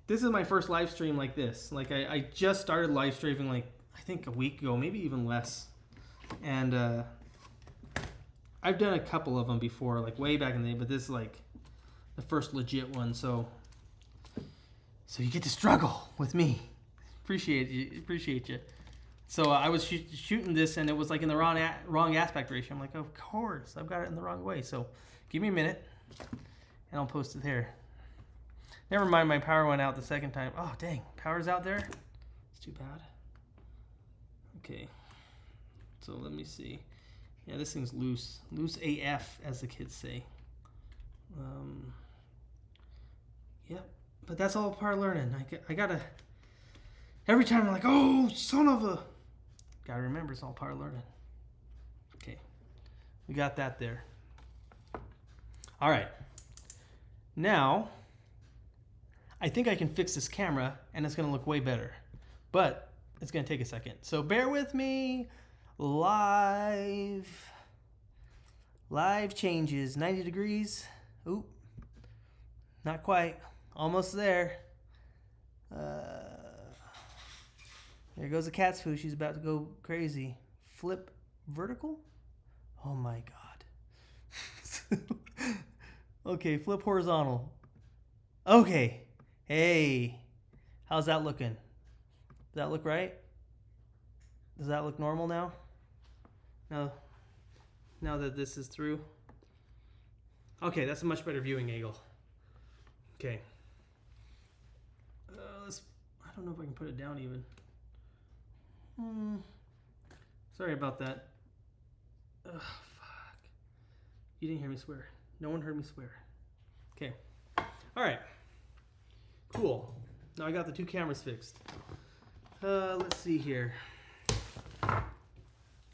This is my first live stream like this. Like I just started live streaming like I think a week ago, maybe even less. And I've done a couple of them before, like way back in the day, but this is like the first legit one. So you get to struggle with me. Appreciate you. So I was shooting this, and it was like in the wrong aspect ratio. I'm like, of course, I've got it in the wrong way. So give me a minute, and I'll post it there. Never mind, my power went out the second time. Oh, dang, power's out there? It's too bad. Okay, so let me see. Yeah, this thing's loose. Loose AF, as the kids say. Yep, but that's all part of learning. I gotta, every time I'm like, oh, son of a, gotta remember it's all part of learning. Okay, we got that there. All right, now, I think I can fix this camera, and it's gonna look way better, but it's gonna take a second. So bear with me. Live changes, 90 degrees. Oop, not quite, almost there. There goes the cat's food. She's about to go crazy. Flip vertical? Oh my God. Okay, flip horizontal. Okay. Hey, how's that looking? Does that look right? Does that look normal now? Now that this is through. Okay, that's a much better viewing angle. Okay. I don't know if I can put it down even. Sorry about that. Ugh, fuck. You didn't hear me swear. No one heard me swear. Okay. All right. Cool. Now I got the 2 cameras fixed. Let's see here.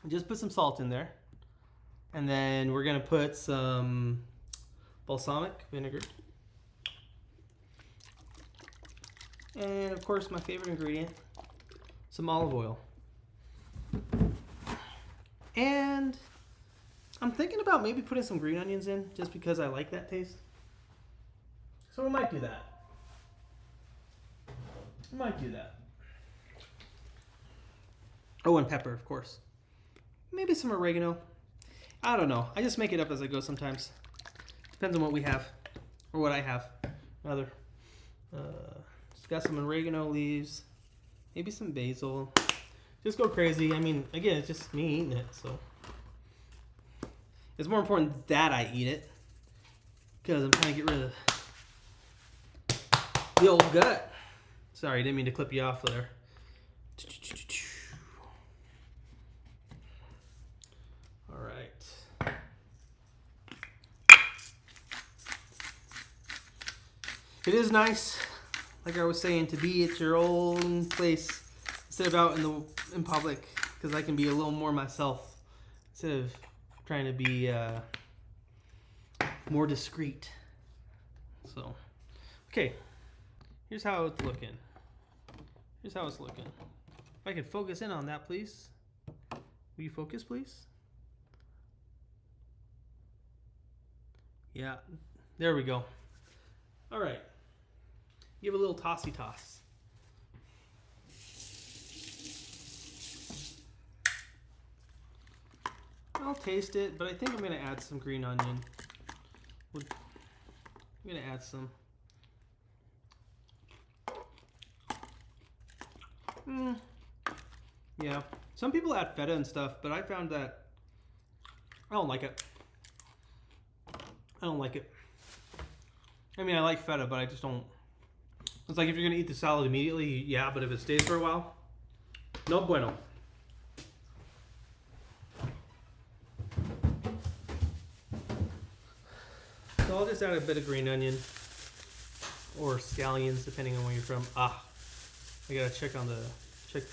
Just put some salt in there. And then we're going to put some balsamic vinegar. And of course, my favorite ingredient, some olive oil. And I'm thinking about maybe putting some green onions in, just because I like that taste. So we might do that. Oh, and pepper, of course. Maybe some oregano. I don't know. I just make it up as I go sometimes. Depends on what we have, or what I have, rather. Just got some oregano leaves, maybe some basil. Just go crazy. I mean, again, it's just me eating it, so it's more important that I eat it, because I'm trying to get rid of the old gut. Sorry, didn't mean to clip you off there. All right. It is nice, like I was saying, to be at your own place instead of out in public, because I can be a little more myself instead of trying to be more discreet. So, okay, here's how it's looking. Here's how it's looking. If I could focus in on that, please. Will you focus, please? Yeah, there we go. All right. Give a little tossy toss. I'll taste it, but I think I'm going to add some green onion. I'm going to add some. Yeah. Some people add feta and stuff, but I found that I don't like it. I don't like it. I mean, I like feta, but I just don't. It's like if you're going to eat the salad immediately, yeah, but if it stays for a while, no bueno. So I'll just add a bit of green onion or scallions, depending on where you're from. I gotta check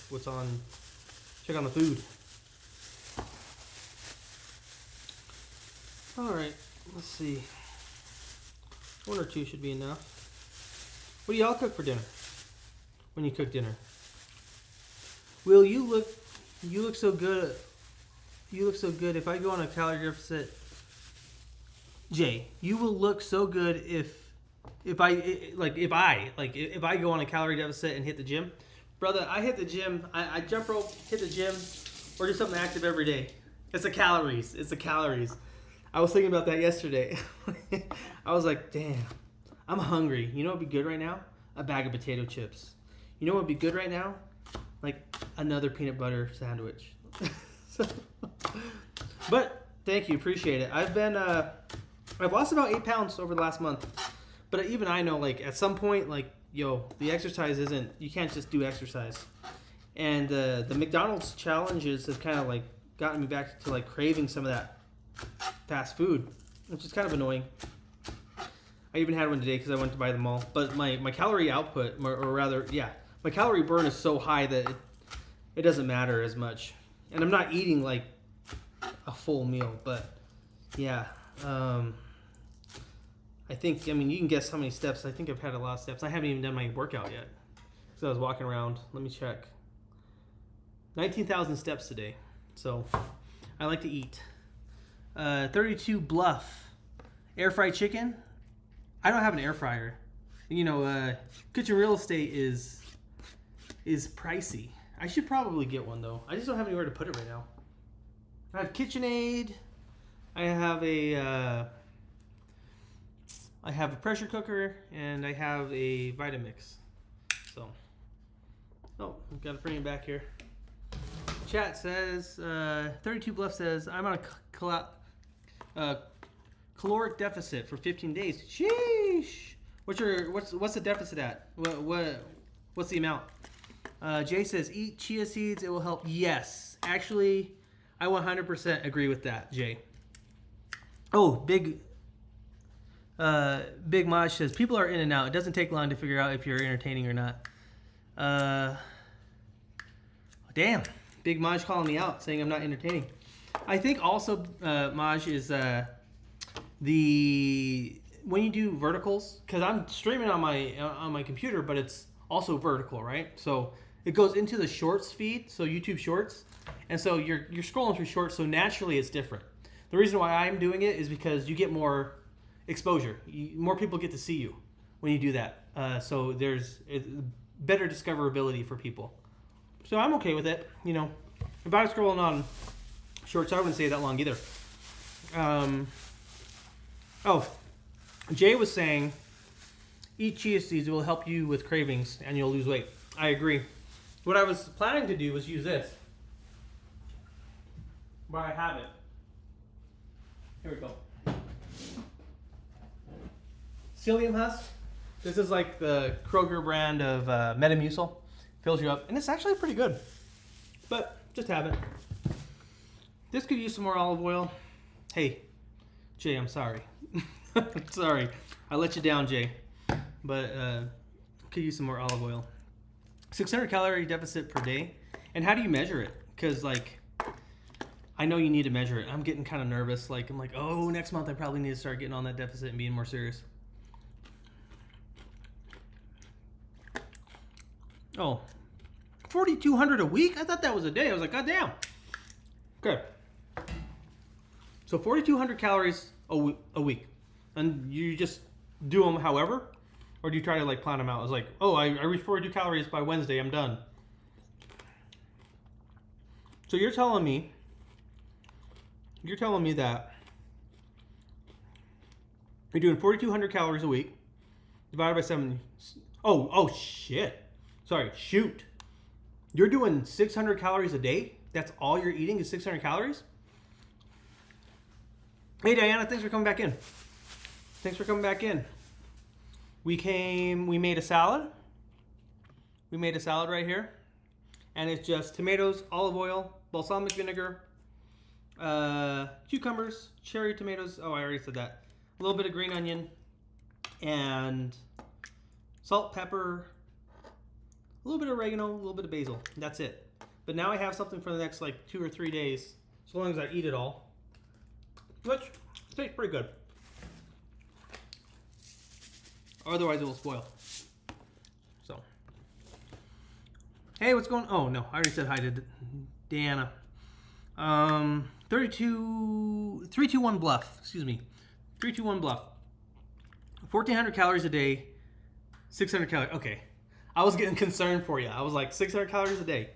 what's on, check on the food. All right, let's see. 1 or 2 should be enough. What do y'all cook for dinner? When you cook dinner? Will you look so good? You look so good if I go on a calorie deficit. Jay, you will look so good if I go on a calorie deficit and hit the gym. Brother, I hit the gym. I jump rope, hit the gym, or do something active every day. It's the calories. It's the calories. I was thinking about that yesterday. I was like, damn, I'm hungry. You know what would be good right now? A bag of potato chips. You know what would be good right now? Like another peanut butter sandwich. But thank you, appreciate it. I've lost about 8 pounds over the last month. But even I know, like, at some point, like, yo, the exercise isn't, you can't just do exercise. And the McDonald's challenges have kind of, like, gotten me back to, like, craving some of that fast food, which is kind of annoying. I even had one today because I went to buy them all. But my calorie output, or rather, yeah, my calorie burn is so high that it doesn't matter as much. And I'm not eating, like, a full meal, but, yeah. I think, I mean, you can guess how many steps. I think I've had a lot of steps. I haven't even done my workout yet. So I was walking around. Let me check. 19,000 steps today. So I like to eat. 32 Bluff. Air fried chicken. I don't have an air fryer. You know, kitchen real estate is pricey. I should probably get one though. I just don't have anywhere to put it right now. I have KitchenAid. I have a pressure cooker, and I have a Vitamix. So, I've got to bring it back here. Chat says, 32 Bluff says, I'm on a caloric deficit for 15 days. Sheesh. What's the deficit at? What's the amount? Jay says, eat chia seeds. It will help. Yes, actually, I 100% agree with that, Jay. Oh, Big Maj says, people are in and out. It doesn't take long to figure out if you're entertaining or not. Damn. Big Maj calling me out, saying I'm not entertaining. I think also, Maj, is when you do verticals, because I'm streaming on my computer, but it's also vertical, right? So it goes into the shorts feed, so YouTube Shorts, and so you're scrolling through shorts, so naturally it's different. The reason why I'm doing it is because you get more exposure. More people get to see you when you do that. So there's better discoverability for people. So I'm okay with it. You know, if I was scrolling on shorts, I wouldn't say that long either. Jay was saying, eat chia seeds. It will help you with cravings and you'll lose weight. I agree. What I was planning to do was use this. But I have it. Here we go. Psyllium husk. This is like the Kroger brand of Metamucil. Fills you up. And it's actually pretty good. But just have it. This could use some more olive oil. Hey, Jay, I'm sorry. I'm sorry. I let you down, Jay. but could use some more olive oil. 600 calorie deficit per day. And how do you measure it? Because like, I know you need to measure it. I'm getting kind of nervous. Like, I'm like, oh, next month I probably need to start getting on that deficit and being more serious. Oh, 4,200 a week? I thought that was a day. I was like, God damn. Okay. So 4,200 calories a week. And you just do them however? Or do you try to like plan them out? It's like, oh, I reach 42 calories by Wednesday. I'm done. So you're telling me that you're doing 4,200 calories a week divided by 7. Oh shit. Sorry, shoot. You're doing 600 calories a day? That's all you're eating is 600 calories? Hey Diana, thanks for coming back in. Thanks for coming back in. We made a salad. We made a salad right here. And it's just tomatoes, olive oil, balsamic vinegar, cucumbers, cherry tomatoes. Oh, I already said that. A little bit of green onion and salt, pepper, a little bit of oregano, a little bit of basil. That's it. But now I have something for the next like 2 or 3 days, as long as I eat it all, which tastes pretty good. Otherwise it will spoil. So, hey, what's going on? Oh no, I already said hi to Deanna. 321 Bluff, excuse me. 321 Bluff. 1,400 calories a day, 600 calories. Okay, I was getting concerned for you. I was like 600 calories a day.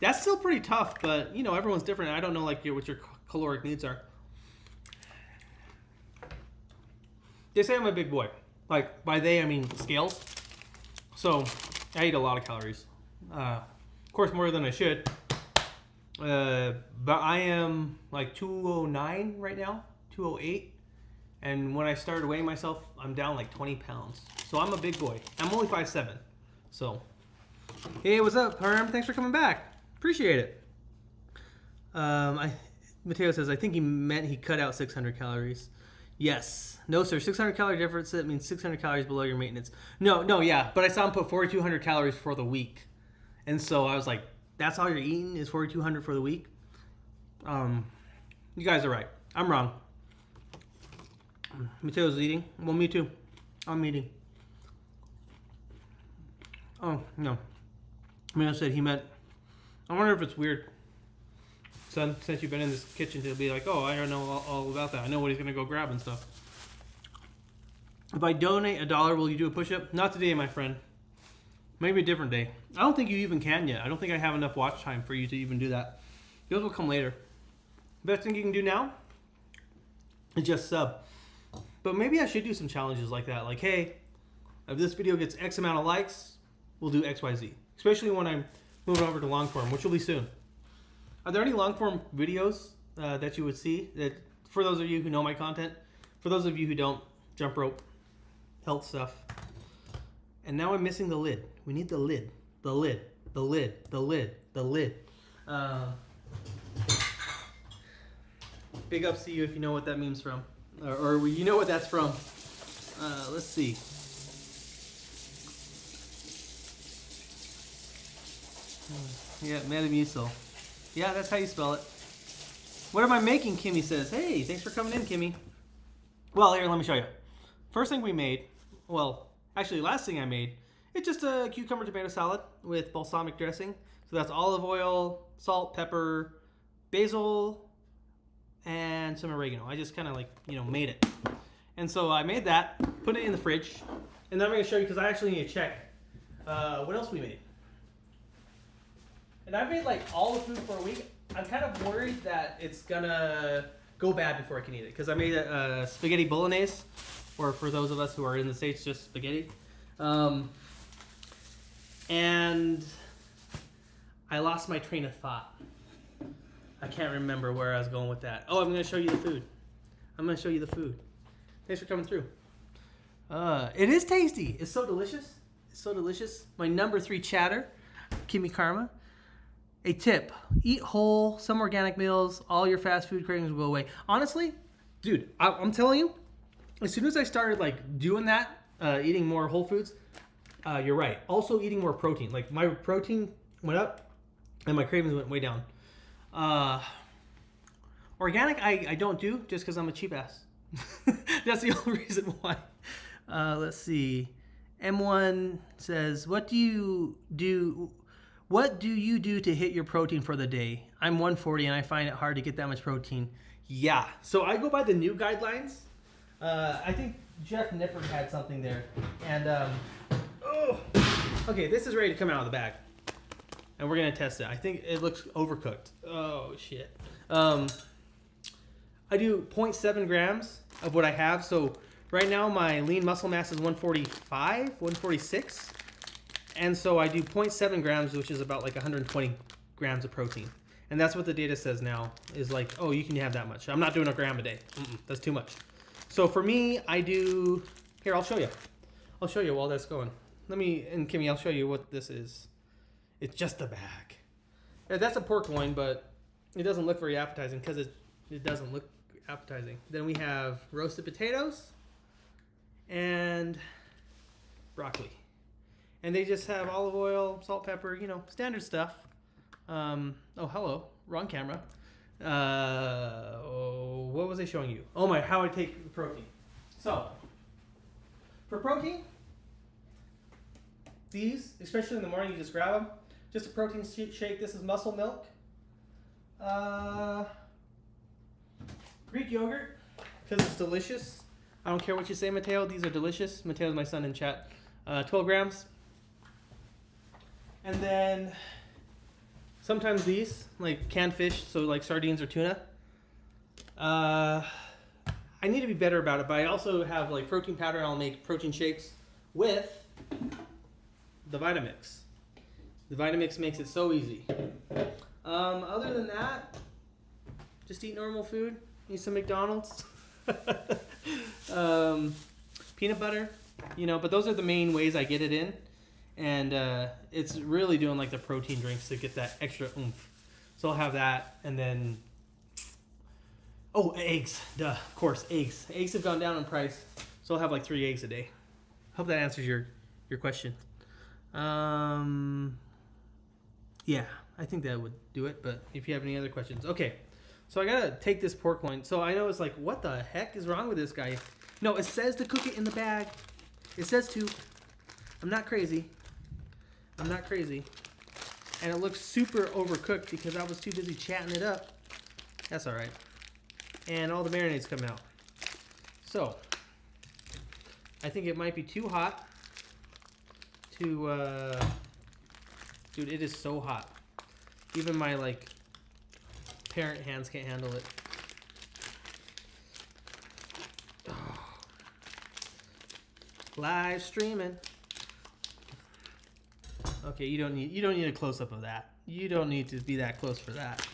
That's still pretty tough, but you know, everyone's different. I don't know like what your caloric needs are. They say I'm a big boy. Like by they, I mean scales. So I eat a lot of calories. Of course, more than I should. But I am like 209 right now, 208. And when I started weighing myself, I'm down like 20 pounds. So I'm a big boy. I'm only 5'7". So, hey, what's up, Herm? Thanks for coming back. Appreciate it. Mateo says, I think he meant he cut out 600 calories. Yes. No, sir. 600 calorie deficit means 600 calories below your maintenance. No, yeah. But I saw him put 4,200 calories for the week. And so I was like, that's all you're eating is 4,200 for the week? You guys are right. I'm wrong. Mateo's eating. Well, me too. I'm eating. Oh, no. Mateo said he meant, I wonder if it's weird, son, since you've been in this kitchen, to be like, oh, I don't know all about that. I know what he's going to go grab and stuff. If I donate $1, will you do a push-up? Not today, my friend. Maybe a different day. I don't think you even can yet. I don't think I have enough watch time for you to even do that. Those will come later. Best thing you can do now is just sub. But maybe I should do some challenges like that. Like, hey, if this video gets X amount of likes, we'll do X, Y, Z. Especially when I'm moving over to long form, which will be soon. Are there any long form videos that you would see? That for those of you who know my content, for those of you who don't, jump rope, health stuff. And now I'm missing the lid. We need the lid. The lid. The lid. The lid. The lid. Big ups to you if you know what that means from. Or you know what that's from. Let's see. Yeah, Metamucil. Yeah, that's how you spell it. What am I making, Kimmy says. Hey, thanks for coming in, Kimmy. Well, here, let me show you. First thing we made, well, actually, last thing I made, it's just a cucumber tomato salad with balsamic dressing. So that's olive oil, salt, pepper, basil, and some oregano. I just kind of like, made it. And so I made that, put it in the fridge, and then I'm going to show you, because I actually need to check what else we made. And I made like all the food for a week. I'm kind of worried that it's going to go bad before I can eat it, because I made a spaghetti bolognese, or for those of us who are in the States, just spaghetti. And I lost my train of thought. I can't remember where I was going with that. Oh, I'm going to show you the food. Thanks for coming through. It is tasty. It's so delicious. My number 3 chatter, Kimmy Karma. A tip, eat whole, some organic meals, all your fast food cravings will go away. Honestly, dude, I'm telling you, as soon as I started like doing that, eating more whole foods, you're right. Also eating more protein. Like my protein went up and my cravings went way down. Organic, I don't do just because I'm a cheap ass. That's the only reason why. Let's see. M1 says, What do you do to hit your protein for the day? I'm 140 and I find it hard to get that much protein. Yeah. So I go by the new guidelines. I think Jeff Nippert had something there. And, okay, this is ready to come out of the bag. And we're going to test it. I think it looks overcooked. Oh, shit. I do 0.7 grams of what I have. So right now my lean muscle mass is 145, 146. And so I do 0.7 grams, which is about like 120 grams of protein. And that's what the data says now is like, oh, you can have that much. I'm not doing a gram a day. That's too much. So for me, I do, here, I'll show you. I'll show you while that's going. And Kimmy, I'll show you what this is. It's just a bag. Yeah, that's a pork loin, but it doesn't look very appetizing because it doesn't look appetizing. Then we have roasted potatoes and broccoli. And they just have olive oil, salt, pepper, you know, standard stuff. Oh, hello. Wrong camera. What was I showing you? Oh my, how I take the protein. So, for protein, these, especially in the morning, you just grab them. Just a protein shake. This is muscle milk. Greek yogurt, because it's delicious. I don't care what you say, Mateo. These are delicious. Mateo's my son in chat. 12 grams. And then sometimes these, like canned fish, so like sardines or tuna. I need to be better about it, but I also have like protein powder. I'll make protein shakes with the Vitamix. The Vitamix makes it so easy. Other than that, just eat normal food. Eat some McDonald's. Peanut butter, you know, but those are the main ways I get it in. And it's really doing like the protein drinks to get that extra oomph. So I'll have that, and then, oh, eggs. Duh, of course, eggs. Eggs have gone down in price, so I'll have like 3 eggs a day. Hope that answers your question. Yeah, I think that would do it, but if you have any other questions. Okay, so I gotta take this pork loin. So I know it's like, what the heck is wrong with this guy? No, it says to cook it in the bag. It says to. I'm not crazy. I'm not crazy. And it looks super overcooked because I was too busy chatting it up. That's all right. And all the marinades come out. So, I think it might be too hot to, dude, it is so hot. Even my, like, parent hands can't handle it. Oh. Live streaming. Okay, you don't need a close up of that. You don't need to be that close for that.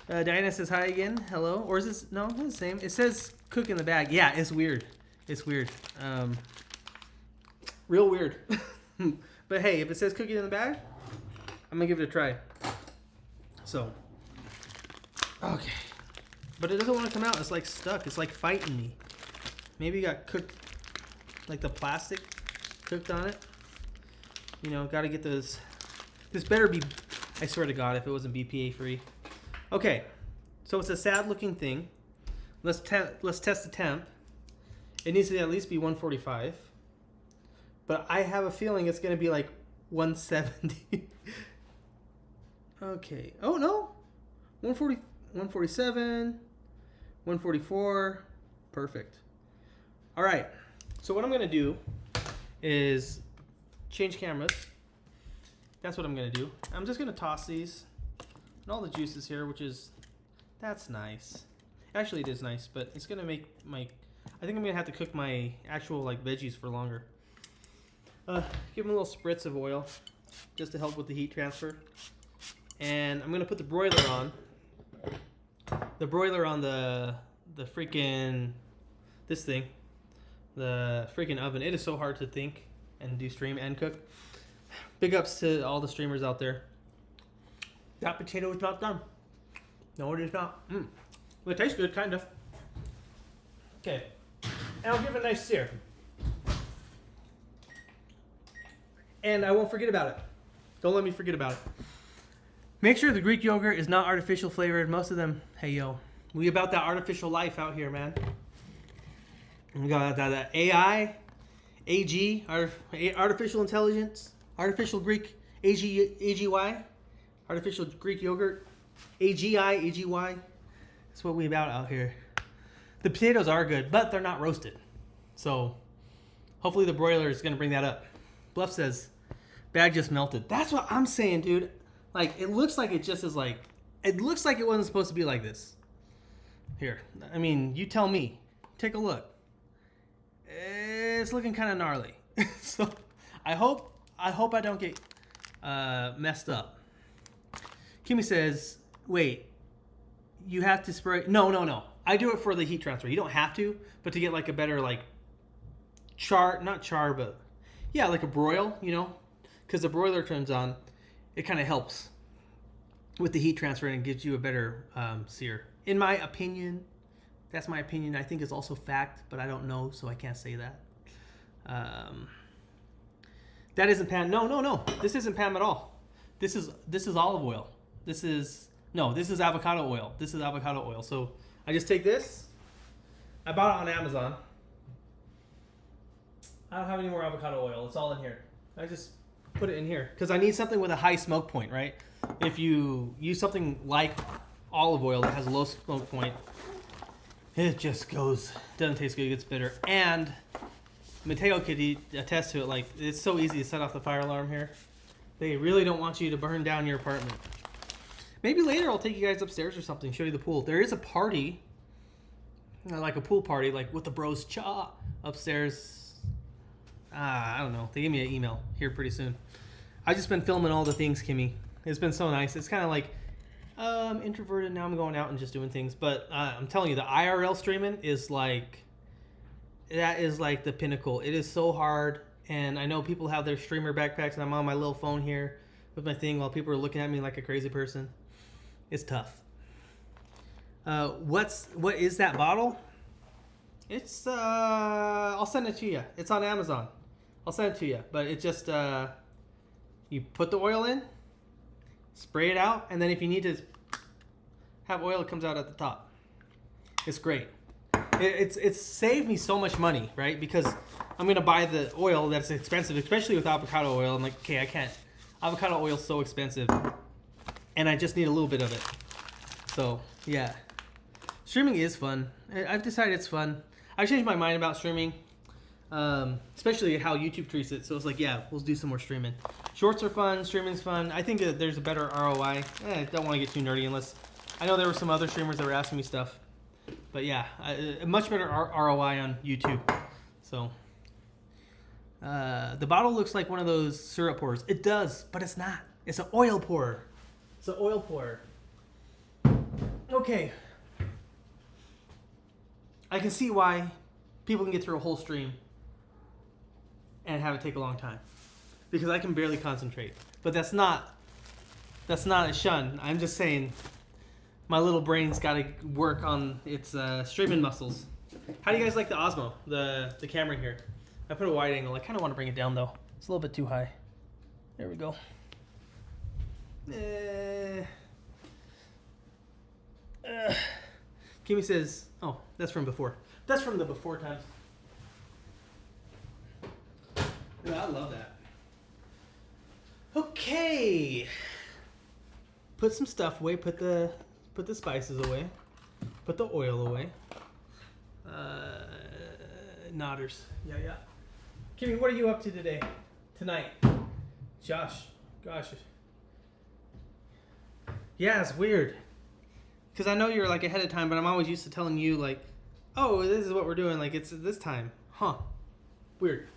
Diana says hi again. Hello. Or is this no? It's the same. It says cook in the bag. Yeah, it's weird. It's weird. Real weird. But hey, if it says cook it in the bag, I'm gonna give it a try. So, okay. But it doesn't want to come out. It's like stuck. It's like fighting me. Maybe it got cooked, like the plastic cooked on it. You know, got to get those. This better be, I swear to God, if it wasn't BPA free. Okay, so it's a sad looking thing. Let's test the temp. It needs to at least be 145. But I have a feeling it's going to be like 170. Okay. Oh, no. 140, 147, 144. Perfect. All right. So what I'm going to do is change cameras. That's what I'm going to do. I'm just going to toss these. And all the juices here, that's nice. Actually, it is nice, but it's going to make my, I think I'm going to have to cook my actual like veggies for longer. Give them a little spritz of oil just to help with the heat transfer. And I'm going to put the broiler on. The broiler on the freaking, this thing. The freaking oven. It is so hard to think and do stream and cook. Big ups to all the streamers out there. That potato is not done. No, it is not. Well, it tastes good, kind of. Okay. And I'll give it a nice sear. And I won't forget about it. Don't let me forget about it. Make sure the Greek yogurt is not artificial flavored. Most of them, hey yo, we about that artificial life out here, man. We got that AI, AG, artificial intelligence, artificial Greek, AGY, artificial Greek yogurt, AGI, AGY. That's what we about out here. The potatoes are good, but they're not roasted. So hopefully the broiler is going to bring that up. Bluff says, bag just melted. That's what I'm saying, dude. Like, it looks like it just is like, it looks like it wasn't supposed to be like this. Here, I mean, you tell me. Take a look. It's looking kind of gnarly. So I hope I don't get messed up. Kimmy says, wait, you have to spray. No. I do it for the heat transfer. You don't have to, but to get like a better like not char, but yeah, like a broil, you know, because the broiler turns on, it kind of helps with the heat transfer and gives you a better sear. In my opinion, that's my opinion. I think it's also fact, but I don't know, so I can't say that. That isn't Pam. No. This isn't Pam at all. This is olive oil. This is avocado oil. This is avocado oil. So I just take this. I bought it on Amazon. I don't have any more avocado oil. It's all in here. I just put it in here because I need something with a high smoke point, right? If you use something like olive oil that has a low smoke point, it just doesn't taste good, it gets bitter. And Mateo could attest to it, like, it's so easy to set off the fire alarm here. They really don't want you to burn down your apartment. Maybe later I'll take you guys upstairs or something, show you the pool. There is a party, like a pool party, like with the bros cha upstairs. I don't know. They gave me an email here pretty soon. I just been filming all the things, Kimmy. It's been so nice. It's kind of like, I'm introverted now. I'm going out and just doing things. But I'm telling you, the IRL streaming is like, that is like the pinnacle. It is so hard. And I know people have their streamer backpacks, and I'm on my little phone here with my thing while people are looking at me like a crazy person. It's tough. What is that bottle? It's I'll send it to you. It's on Amazon. I'll send it to you. But it just you put the oil in, spray it out, and then if you need to have oil, it comes out at the top. It's great. It's saved me so much money, right? Because I'm gonna buy the oil that's expensive, especially with avocado oil. I'm like, okay, I can't. Avocado oil's so expensive, and I just need a little bit of it. So yeah, streaming is fun. I've decided it's fun. I changed my mind about streaming, especially how YouTube treats it. So it's like, yeah, we'll do some more streaming. Shorts are fun. Streaming's fun. I think that there's a better ROI. I don't want to get too nerdy unless I know there were some other streamers that were asking me stuff. But yeah, a much better ROI on YouTube. So the bottle looks like one of those syrup pourers. It does, but it's not. It's an oil pourer. It's an oil pourer. Okay. I can see why people can get through a whole stream and have it take a long time, because I can barely concentrate. But that's not a shun. I'm just saying my little brain's got to work on its streaming muscles. How do you guys like the Osmo, the camera here? I put a wide angle. I kind of want to bring it down though. It's a little bit too high. There we go. Kimmy says, oh, that's from before. That's from the before times. Yeah, I love that. Okay. Put some stuff away. Put the spices away. Put the oil away. Nodders. Yeah. Kimmy, what are you up to today? Tonight? Josh. Gosh. Yeah, it's weird. Because I know you're like ahead of time, but I'm always used to telling you like, oh, this is what we're doing. Like, it's this time. Huh. Weird.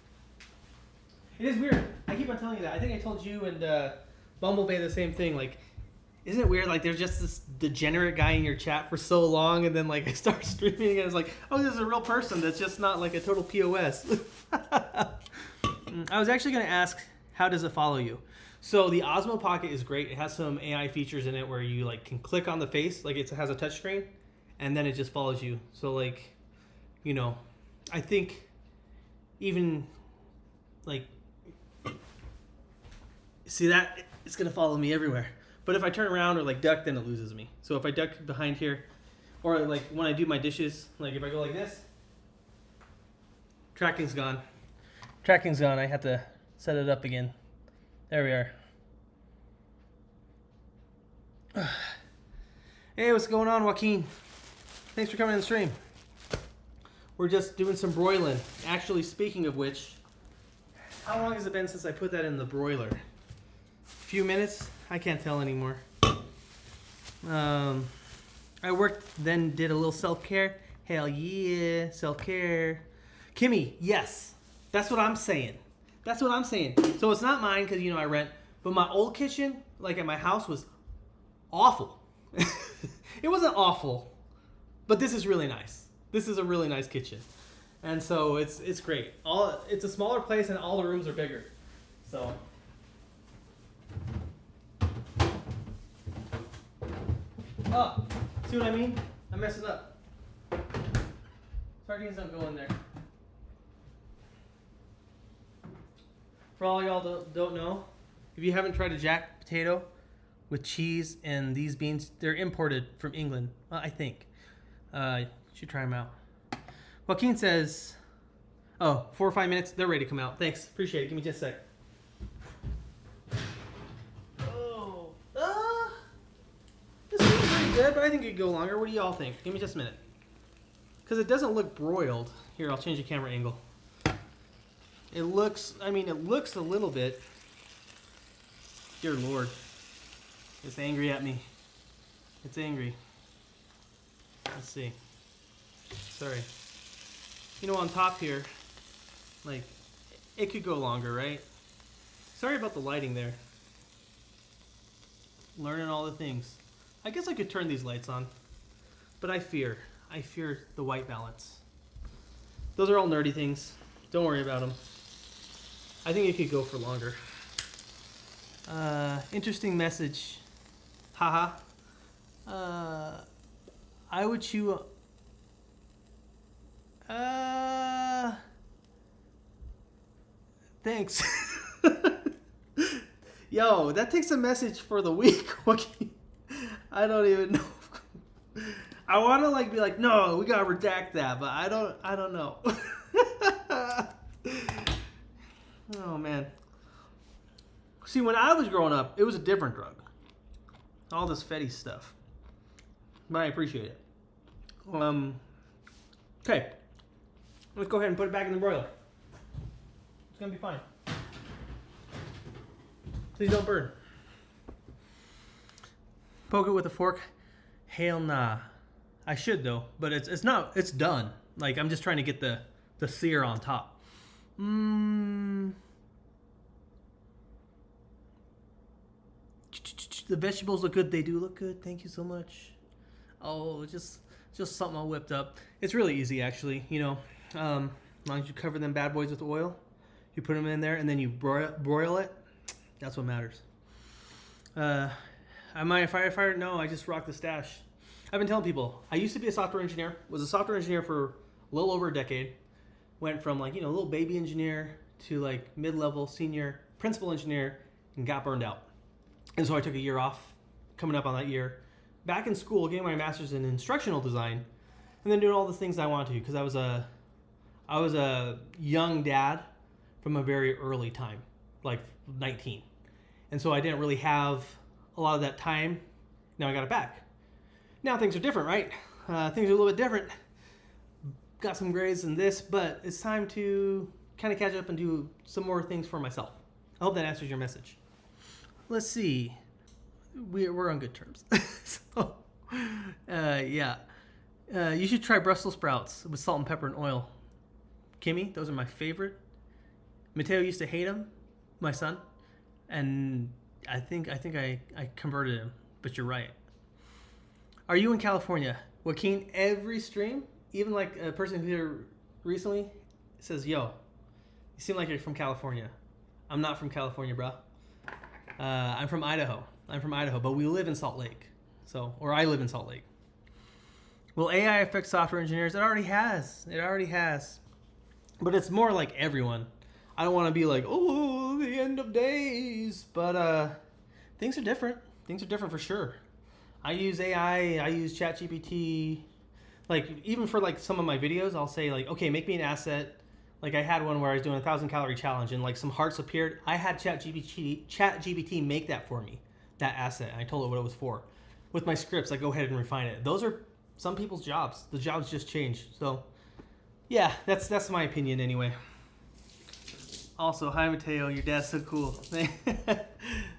It is weird. I keep on telling you that. I think I told you and Bumblebee the same thing. Like, isn't it weird? Like, there's just this degenerate guy in your chat for so long, and then like I start streaming, and it's like, oh, this is a real person that's just not like a total POS. I was actually going to ask, how does it follow you? So the Osmo Pocket is great. It has some AI features in it where you like can click on the face, like it has a touchscreen, and then it just follows you. So like, you know, I think even like See that? It's gonna follow me everywhere. But if I turn around or like duck, then it loses me. So if I duck behind here, or like when I do my dishes, like if I go like this, tracking's gone. Tracking's gone. I have to set it up again. There we are. Hey, what's going on, Joaquin? Thanks for coming in the stream. We're just doing some broiling. Actually, speaking of which, how long has it been since I put that in the broiler? A few minutes? I can't tell anymore. I worked, then did a little self-care. Hell yeah, self-care. Kimmy, yes. That's what I'm saying. That's what I'm saying. So it's not mine because, you know, I rent. But my old kitchen, like at my house, was awful. It wasn't awful, but this is really nice. This is a really nice kitchen. And so it's great. It's a smaller place and all the rooms are bigger. So... Oh, see what I mean? I messed it up. Sardines don't go in there. For all y'all don't know, if you haven't tried a jack potato with cheese and these beans, they're imported from England, well, I think. You should try them out. Joaquin says, oh, 4 or 5 minutes, they're ready to come out. Thanks, appreciate it. Give me just a sec. Good, but I think it could go longer. What do y'all think? Give me just a minute. Because it doesn't look broiled. Here, I'll change the camera angle. It looks a little bit. Dear Lord. It's angry at me. It's angry. Let's see. Sorry. You know, on top here, like, it could go longer, right? Sorry about the lighting there. Learning all the things. I guess I could turn these lights on, but I fear the white balance. Those are all nerdy things. Don't worry about them. I think it could go for longer. Interesting message. Haha. I would chew. Thanks. Yo, that takes a message for the week. I don't even know. I want to like be like, no, we gotta redact that, but I don't know. Oh man. See, when I was growing up, it was a different drug. All this fetty stuff. But I appreciate it. Okay. Let's go ahead and put it back in the broiler. It's gonna be fine. Please don't burn. Poke it with a fork? Hell nah. I should though, but it's not. It's done. Like I'm just trying to get the sear on top. The vegetables look good. They do look good. Thank you so much. Oh, just something I whipped up. It's really easy actually. You know, as long as you cover them bad boys with oil, you put them in there and then you broil it. That's what matters. Am I a firefighter? No, I just rock the stash. I've been telling people, I used to be a software engineer, was a software engineer for a little over a decade. Went from like, you know, a little baby engineer to like mid-level senior principal engineer and got burned out. And so I took a year off, coming up on that year. Back in school, getting my master's in instructional design and then doing all the things I wanted to because I was a young dad from a very early time, like 19. And so I didn't really have a lot of that time. Now I got it back. Now things are different, right? Things are a little bit different. Got some grades in this, but it's time to kind of catch up and do some more things for myself. I hope that answers your message. Let's see. We're on good terms. So, yeah. You should try Brussels sprouts with salt and pepper and oil. Kimmy, those are my favorite. Mateo used to hate them, my son. And I think I converted him, but you're right. Are you in California? Joaquin, every stream, even like a person who here recently says, yo, you seem like you're from California. I'm not from California, bro. I'm from Idaho, but we live in Salt Lake. Or I live in Salt Lake. Will AI affect software engineers? It already has. But it's more like everyone. I don't want to be like, oh, the end of days. But things are different. Things are different for sure. I use AI. I use ChatGPT. Like even for like some of my videos, I'll say like, okay, make me an asset. Like I had one where I was doing a 1,000-calorie challenge and like some hearts appeared. I had ChatGPT make that for me, that asset. And I told it what it was for. With my scripts, I go ahead and refine it. Those are some people's jobs. The jobs just change. So yeah, that's my opinion anyway. Also, hi Mateo, your dad's so cool.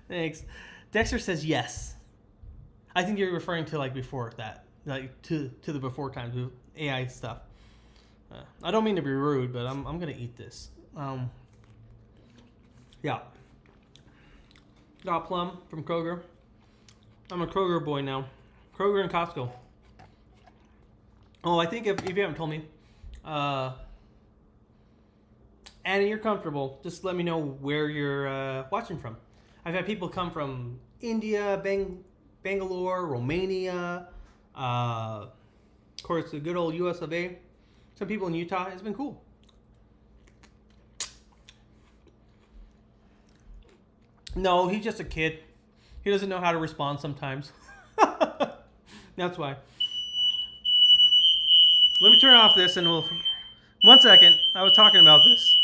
Thanks. Dexter says yes. I think you're referring to like before that, like to the before times with AI stuff. I don't mean to be rude, but I'm gonna eat this. Yeah. Got plum from Kroger. I'm a Kroger boy now. Kroger and Costco. Oh, I think if you haven't told me, and you're comfortable, just let me know where you're watching from. I've had people come from India, Bangalore, Romania, of course, the good old US of A. Some people in Utah. It's been cool. No, he's just a kid. He doesn't know how to respond sometimes. That's why. Let me turn off this and we'll... One second. I was talking about this.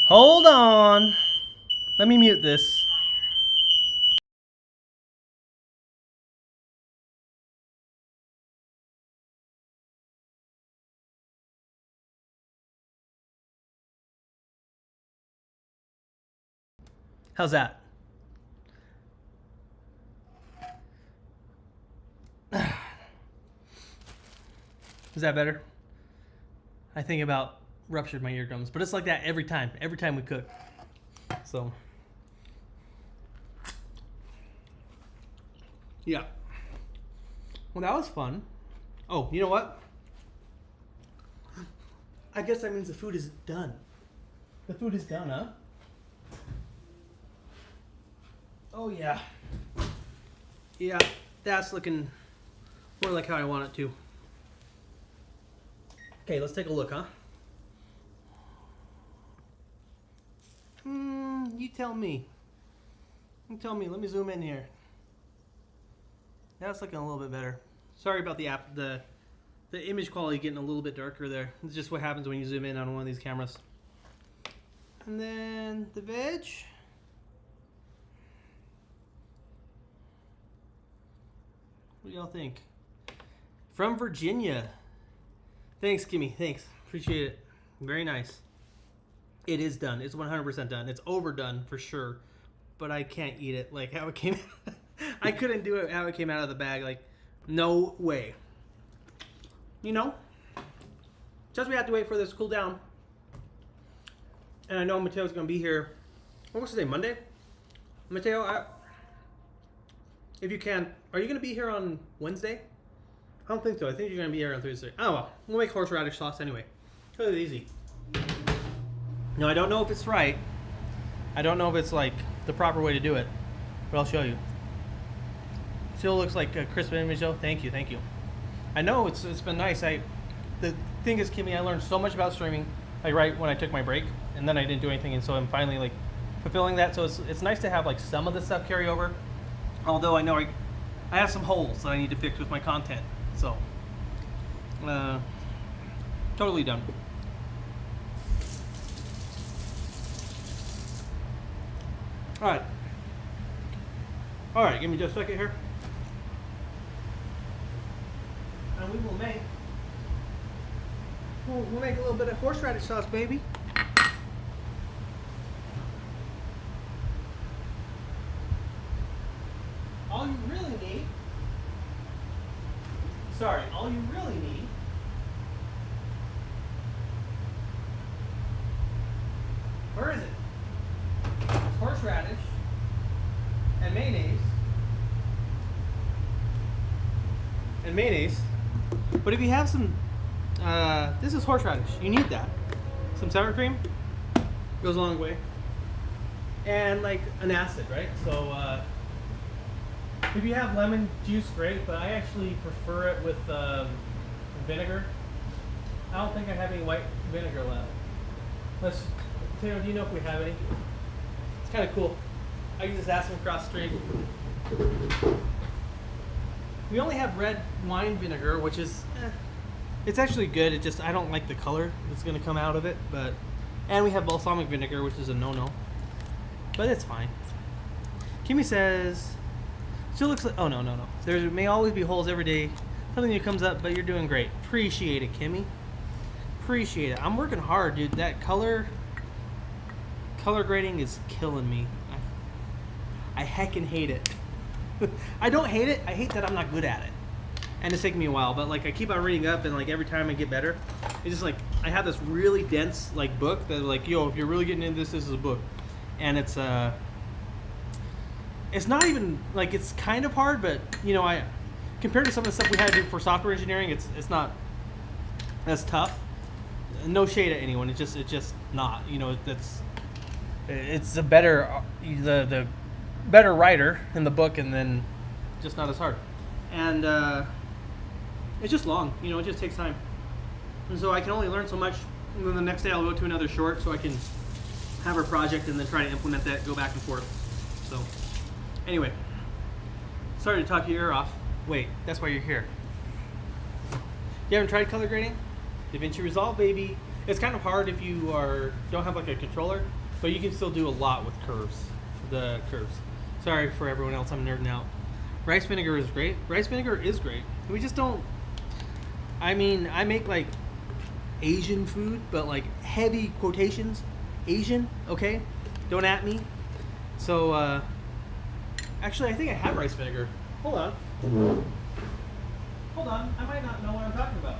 Hold on. Let me mute this. How's that? Is that better? I think about ruptured my eardrums, but it's like that every time we cook. So, yeah. Well, that was fun. Oh, you know what? I guess that means the food is done. The food is done, huh? Oh, yeah. Yeah, that's looking more like how I want it to. Okay, let's take a look, huh? You tell me. You tell me. Let me zoom in here. That's looking a little bit better. Sorry about the image quality getting a little bit darker there. It's just what happens when you zoom in on one of these cameras. And then the veg. What do y'all think? From Virginia. Thanks, Kimmy. Thanks. Appreciate it. Very nice. It is done. It's 100% done. It's overdone for sure. But I can't eat it like how it came. I couldn't do it how it came out of the bag. Like, no way. You know? Just we have to wait for this to cool down. And I know Mateo's going to be here. What was today? Monday? Mateo, if you can, are you going to be here on Wednesday? I don't think so. I think you're going to be here on Thursday. Oh, well. We'll make horseradish sauce anyway. Totally easy. No, I don't know if it's right. I don't know if it's like the proper way to do it. But I'll show you. Still looks like a crisp image though. Thank you, thank you. I know it's been nice. The thing is, Kimmy, I learned so much about streaming like right when I took my break, and then I didn't do anything, and so I'm finally like fulfilling that. So it's nice to have like some of the stuff carry over. Although I know I have some holes that I need to fix with my content. So totally done. All right, give me just a second here. And we will make, we'll make a little bit of horseradish sauce, baby. All you really need, where is it? It's horseradish and mayonnaise. But if you have some This is horseradish. You need that. Some sour cream goes a long way. And like an acid, right? So if you have lemon juice, great, but I actually prefer it with vinegar. I don't think I have any white vinegar left. Taylor, do you know if we have any? It's kind of cool. I can just ask them across the street. We only have red wine vinegar, which is, it's actually good. It just, I don't like the color that's going to come out of it. And we have balsamic vinegar, which is a no-no. But it's fine. Kimmy says, still looks like, oh no. There may always be holes every day. Something new comes up, but you're doing great. Appreciate it, Kimmy. Appreciate it. I'm working hard, dude. That color grading is killing me. I heckin' hate it. I don't hate it. I hate that I'm not good at it. And it's taking me a while, but like I keep on reading up, and like every time I get better, it's just like I have this really dense like book that like, yo, if you're really getting into this is a book. And it's not even like, it's kind of hard, but you know, I compared to some of the stuff we had to do for software engineering, it's not as tough. No shade at anyone. It's just not. You know, it's a better the better writer in the book, and then just not as hard. And it's just long. You know, it just takes time. And so I can only learn so much. And then the next day I'll go to another short so I can have a project and then try to implement that, go back and forth. So anyway, sorry to talk your ear off. Wait, that's why you're here. You haven't tried color grading? DaVinci Resolve, baby. It's kind of hard if you don't have like a controller, but you can still do a lot with the curves. Sorry for everyone else, I'm nerding out. Rice vinegar is great. Rice vinegar is great. We just don't, I mean, I make like Asian food, but like heavy quotations, Asian, okay? Don't at me. So, actually I think I have rice vinegar. Hold on. Hold on, I might not know what I'm talking about.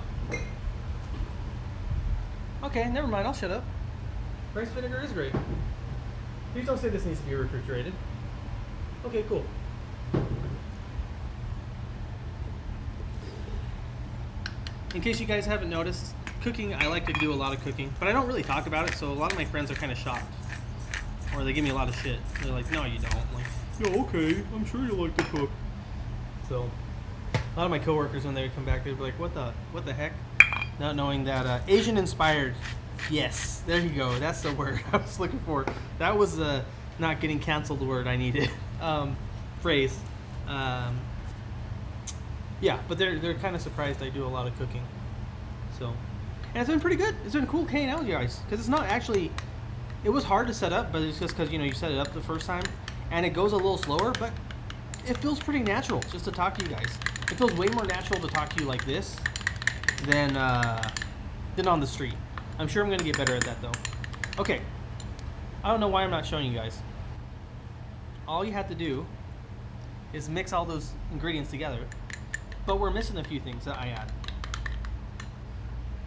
Okay, never mind, I'll shut up. Rice vinegar is great. Please don't say this needs to be refrigerated. Okay, cool. In case you guys haven't noticed, cooking, I like to do a lot of cooking, but I don't really talk about it, so a lot of my friends are kind of shocked. Or they give me a lot of shit. They're like, no, you don't. I'm like, yo, okay, I'm sure you like to cook. So, a lot of my coworkers, when they would come back, they'd be like, what the heck? Not knowing that Asian inspired. Yes, there you go. That's the word I was looking for. That was the not getting canceled word I needed. Phrase. Yeah, but they're kind of surprised I do a lot of cooking. So, and it's been pretty good. It's been cool hanging out with you guys, because it's not actually. It was hard to set up, but it's just because you set it up the first time, and it goes a little slower, but it feels pretty natural just to talk to you guys. It feels way more natural to talk to you like this than on the street. I'm sure I'm gonna get better at that though. Okay, I don't know why I'm not showing you guys. All you have to do is mix all those ingredients together, but we're missing a few things that I add.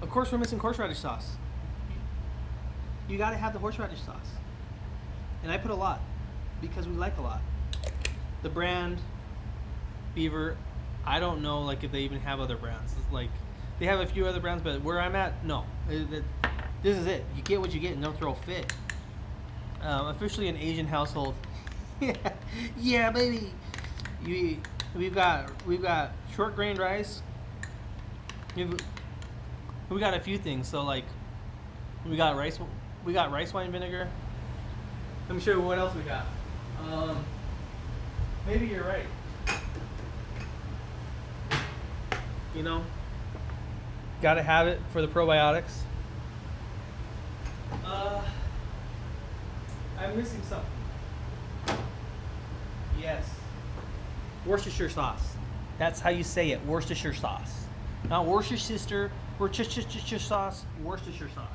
Of course, we're missing horseradish sauce. You gotta have the horseradish sauce, and I put a lot because we like a lot. The brand Beaver, I don't know like if they even have other brands. It's like they have a few other brands, but where I'm at, no. This is it. You get what you get, and don't throw a fit. Officially an Asian household. Yeah, baby. We've got short grained rice. We got a few things. So like, we got rice wine vinegar. Let me show you what else we got. Maybe you're right. Gotta have it for the probiotics. I'm missing something. Yes. Worcestershire sauce. That's how you say it. Worcestershire sauce. Not Worcestershire. Worcestershire sauce. Worcestershire sauce.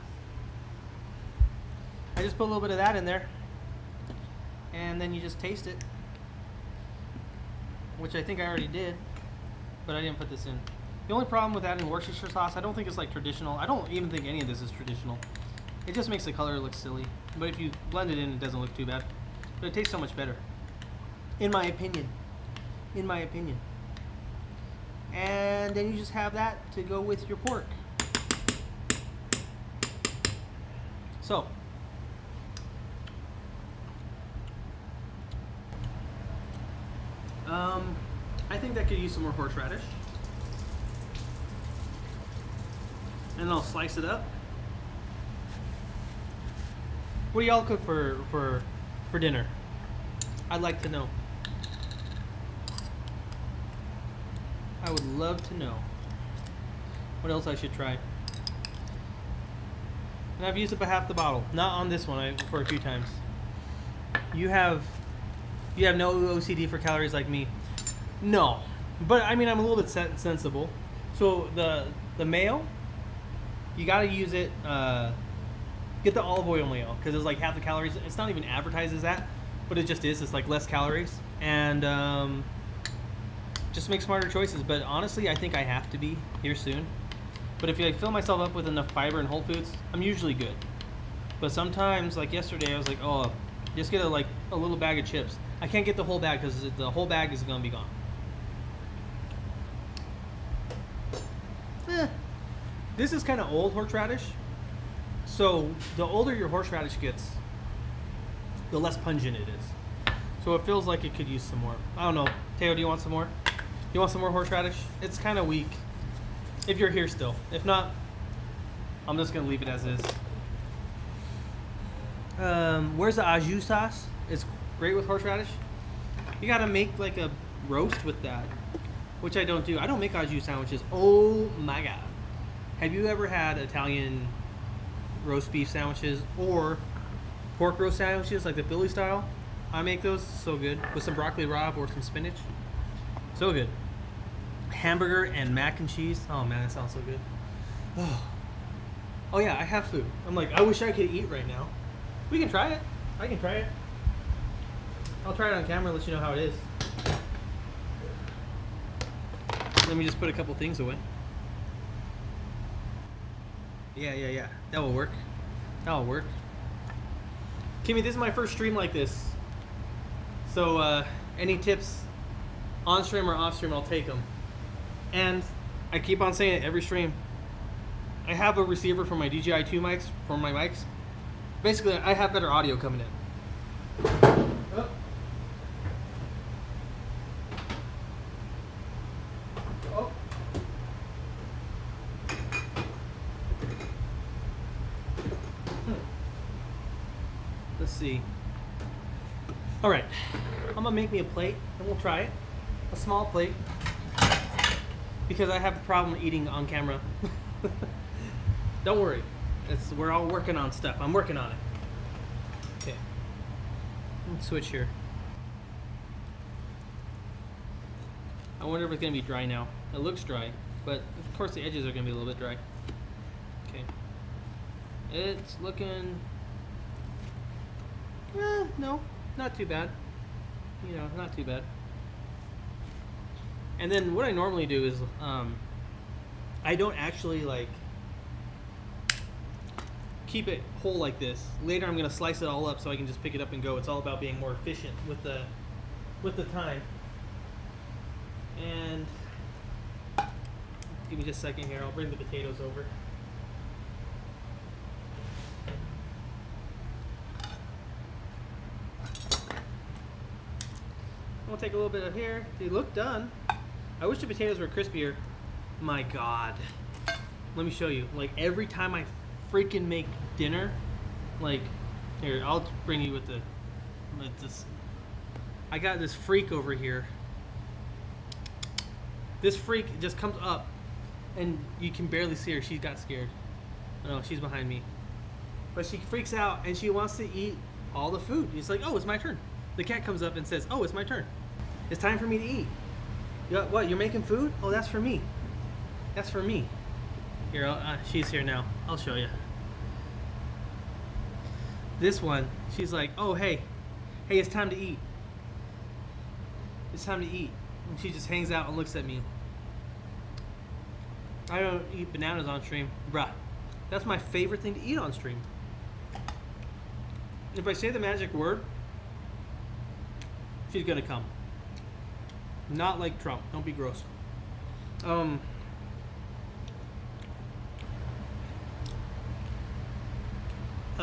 I just put a little bit of that in there, and then you just taste it, which I think I already did, but I didn't put this in. The only problem with adding Worcestershire sauce, I don't think it's like traditional. I don't even think any of this is traditional. It just makes the color look silly. But if you blend it in, it doesn't look too bad. But it tastes so much better, in my opinion. In my opinion. And then you just have that to go with your pork. So, I think that could use some more horseradish. And I'll slice it up. What do y'all cook for dinner? I'd like to know. I would love to know. What else I should try? And I've used up a half the bottle. Not on this one, for a few times. You have no OCD for calories like me. No, but I mean I'm a little bit sensible. So the mayo, you gotta use it. Get the olive oil mayo because it's like half the calories. It's not even advertised as that, but it just is. It's like less calories and just make smarter choices. But honestly, I think I have to be here soon. But if I fill myself up with enough fiber and whole foods, I'm usually good. But sometimes, like yesterday, I was like, oh, just get a little bag of chips. I can't get the whole bag because the whole bag is gonna be gone. This is kind of old horseradish. So the older your horseradish gets, the less pungent it is. So it feels like it could use some more. I don't know. Teo, do you want some more? You want some more horseradish? It's kind of weak. If you're here still. If not, I'm just going to leave it as is. Where's the au jus sauce? It's great with horseradish. You got to make like a roast with that, which I don't do. I don't make au jus sandwiches. Oh my God. Have you ever had Italian roast beef sandwiches or pork roast sandwiches like the Philly style? I make those so good with some broccoli rabe or some spinach. So good. Hamburger and mac and cheese. Oh man, that sounds so good. Oh yeah, I have food. I'm like, I wish I could eat right now. We can try it. I can try it. I'll try it on camera and let you know how it is. Let me just put a couple things away. Yeah. That will work. Kimmy, this is my first stream like this. So, any tips on stream or off stream, I'll take them. And I keep on saying it every stream. I have a receiver for my DJI 2 mics, for my mics. Basically, I have better audio coming in. Oh. Oh. Let's see. All right, I'm gonna make me a plate and we'll try it. A small plate. Because I have a problem eating on camera. Don't worry. We're all working on stuff. I'm working on it. Okay. Let's switch here. I wonder if it's going to be dry now. It looks dry, but of course the edges are going to be a little bit dry. Okay. It's looking... no, not too bad. You know, not too bad. And then what I normally do is, I don't actually like keep it whole like this. Later I'm gonna slice it all up so I can just pick it up and go. It's all about being more efficient with the time. And give me just a second here. I'll bring the potatoes over. We'll take a little bit of here. They look done. I wish the potatoes were crispier. My God. Let me show you. Like every time I freaking make dinner, like here, I'll bring you with this. I got this freak over here. This freak just comes up and you can barely see her. She got scared. No, she's behind me. But she freaks out and she wants to eat all the food. It's like, oh, it's my turn. The cat comes up and says, oh, it's my turn. It's time for me to eat. What, you're making food? Oh, that's for me. That's for me. Here, she's here now. I'll show you. This one, she's like, oh, hey, it's time to eat. It's time to eat. And she just hangs out and looks at me. I don't eat bananas on stream. Bruh, that's my favorite thing to eat on stream. If I say the magic word, she's gonna come. Not like Trump. Don't be gross.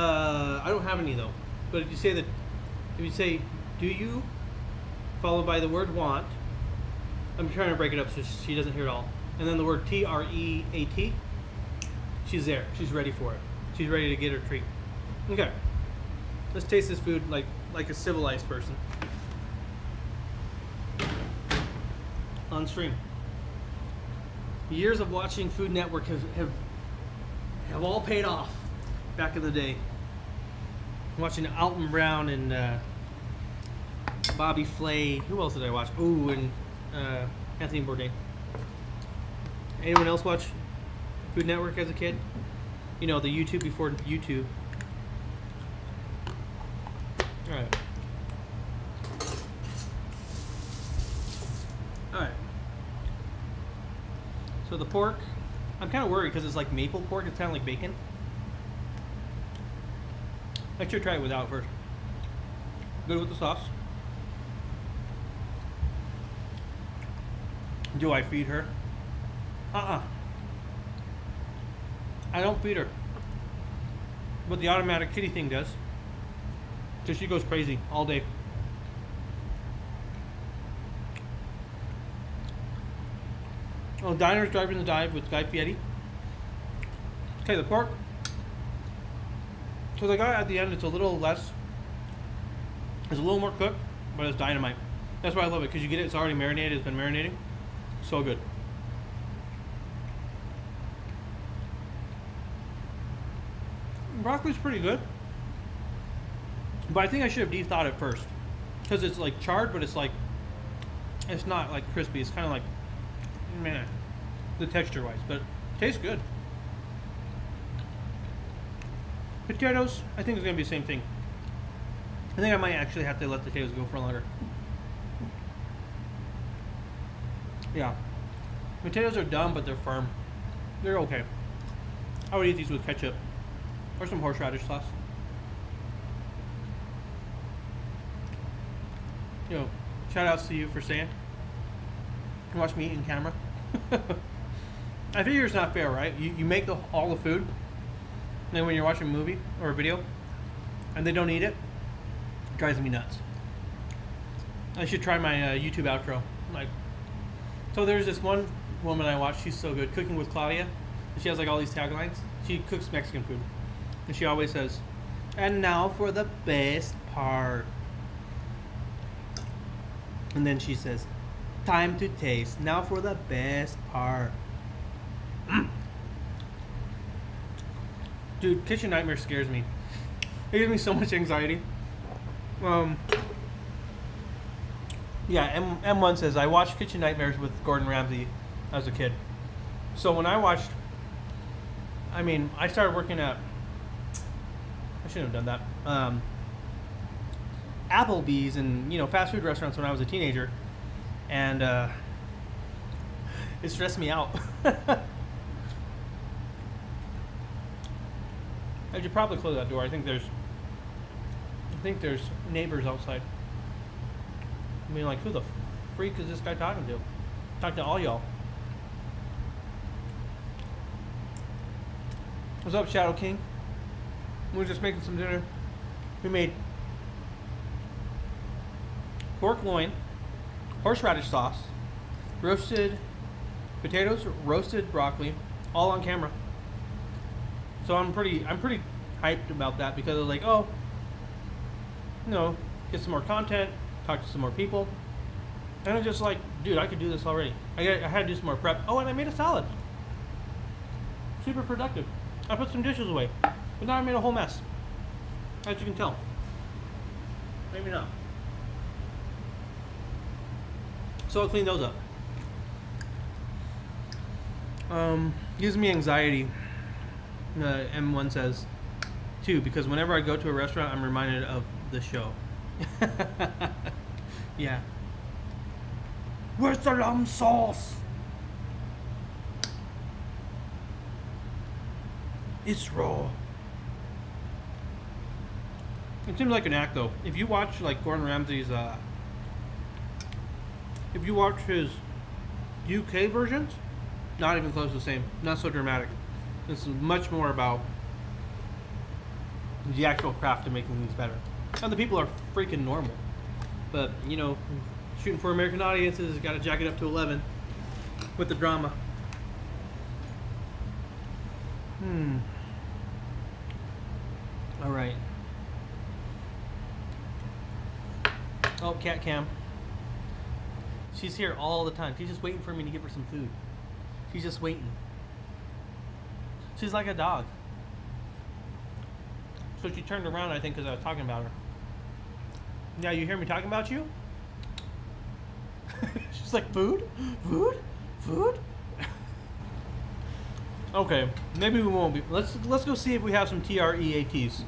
I don't have any though. But if you say "Do you," followed by the word "want," I'm trying to break it up so she doesn't hear it all, and then the word TREAT, she's there. She's ready for it. She's ready to get her treat. Okay, let's taste this food like a civilized person. On stream. Years of watching Food Network have all paid off. Back in the day, watching Alton Brown and Bobby Flay. Who else did I watch? Ooh, and Anthony Bourdain. Anyone else watch Food Network as a kid? You know, the YouTube before YouTube. All right. All right. So the pork, I'm kind of worried because it's like maple pork. It's kind of like bacon. I should try it without first. Good with the sauce. Do I feed her? I don't feed her. But the automatic kitty thing does. So she goes crazy all day. Oh, Diner's Driving the Dive with Guy Fieri. Okay, the pork. So the guy at the end, it's a little less. It's a little more cooked, but it's dynamite. That's why I love it, because you get it, it's already marinated, it's been marinating. So good. Broccoli's pretty good. But I think I should have de-thawed it first. Because it's like charred, but it's like, it's not like crispy. It's kind of like, man, the texture wise, but it tastes good. Potatoes, I think it's going to be the same thing. I think I might actually have to let the potatoes go for longer. Yeah. Potatoes are dumb, but they're firm. They're okay. I would eat these with ketchup. Or some horseradish sauce. Yo, shout outs to you for saying. Watch me eat in camera. I figure it's not fair, right? You make all the food, and then when you're watching a movie or a video, and they don't eat it, it drives me nuts. I should try my YouTube outro. Like, so there's this one woman I watch. She's so good, Cooking with Claudia. And she has like all these taglines. She cooks Mexican food, and she always says, "And now for the best part." And then she says, "Time to taste. Now for the best part." Dude, Kitchen Nightmare scares me. It gives me so much anxiety. Yeah, M1 says, I watched Kitchen Nightmares with Gordon Ramsay as a kid. So when I watched, I started working at, I shouldn't have done that, Applebee's and, fast food restaurants when I was a teenager. And it stressed me out. I should probably close that door. I think there's neighbors outside. Like, who the freak is this guy talking to? Talking to all y'all. What's up, Shadow King? We're just making some dinner. We made pork loin, horseradish sauce, roasted potatoes, roasted broccoli, all on camera. So I'm pretty hyped about that because I was like, oh, get some more content, talk to some more people. And I'm just like, dude, I could do this already. I had to do some more prep. Oh, and I made a salad. Super productive. I put some dishes away, but now I made a whole mess. As you can tell. Maybe not. So I'll clean those up. Gives me anxiety, M1 says, too, because whenever I go to a restaurant, I'm reminded of the show. Yeah. Where's the lamb sauce? It's raw. It seems like an act, though. If you watch, like, Gordon Ramsay's, if you watch his UK versions, not even close to the same. Not so dramatic. This is much more about the actual craft of making things better. And the people are freaking normal. But, you know, shooting for American audiences, got to jack it up to 11 with the drama. All right. Oh, cat cam. She's here all the time. She's just waiting for me to give her some food. She's just waiting. She's like a dog. So she turned around, I think, because I was talking about her. Yeah, you hear me talking about you? She's like, food? Food? Food? Okay, maybe we won't be. Let's go see if we have some TREATs.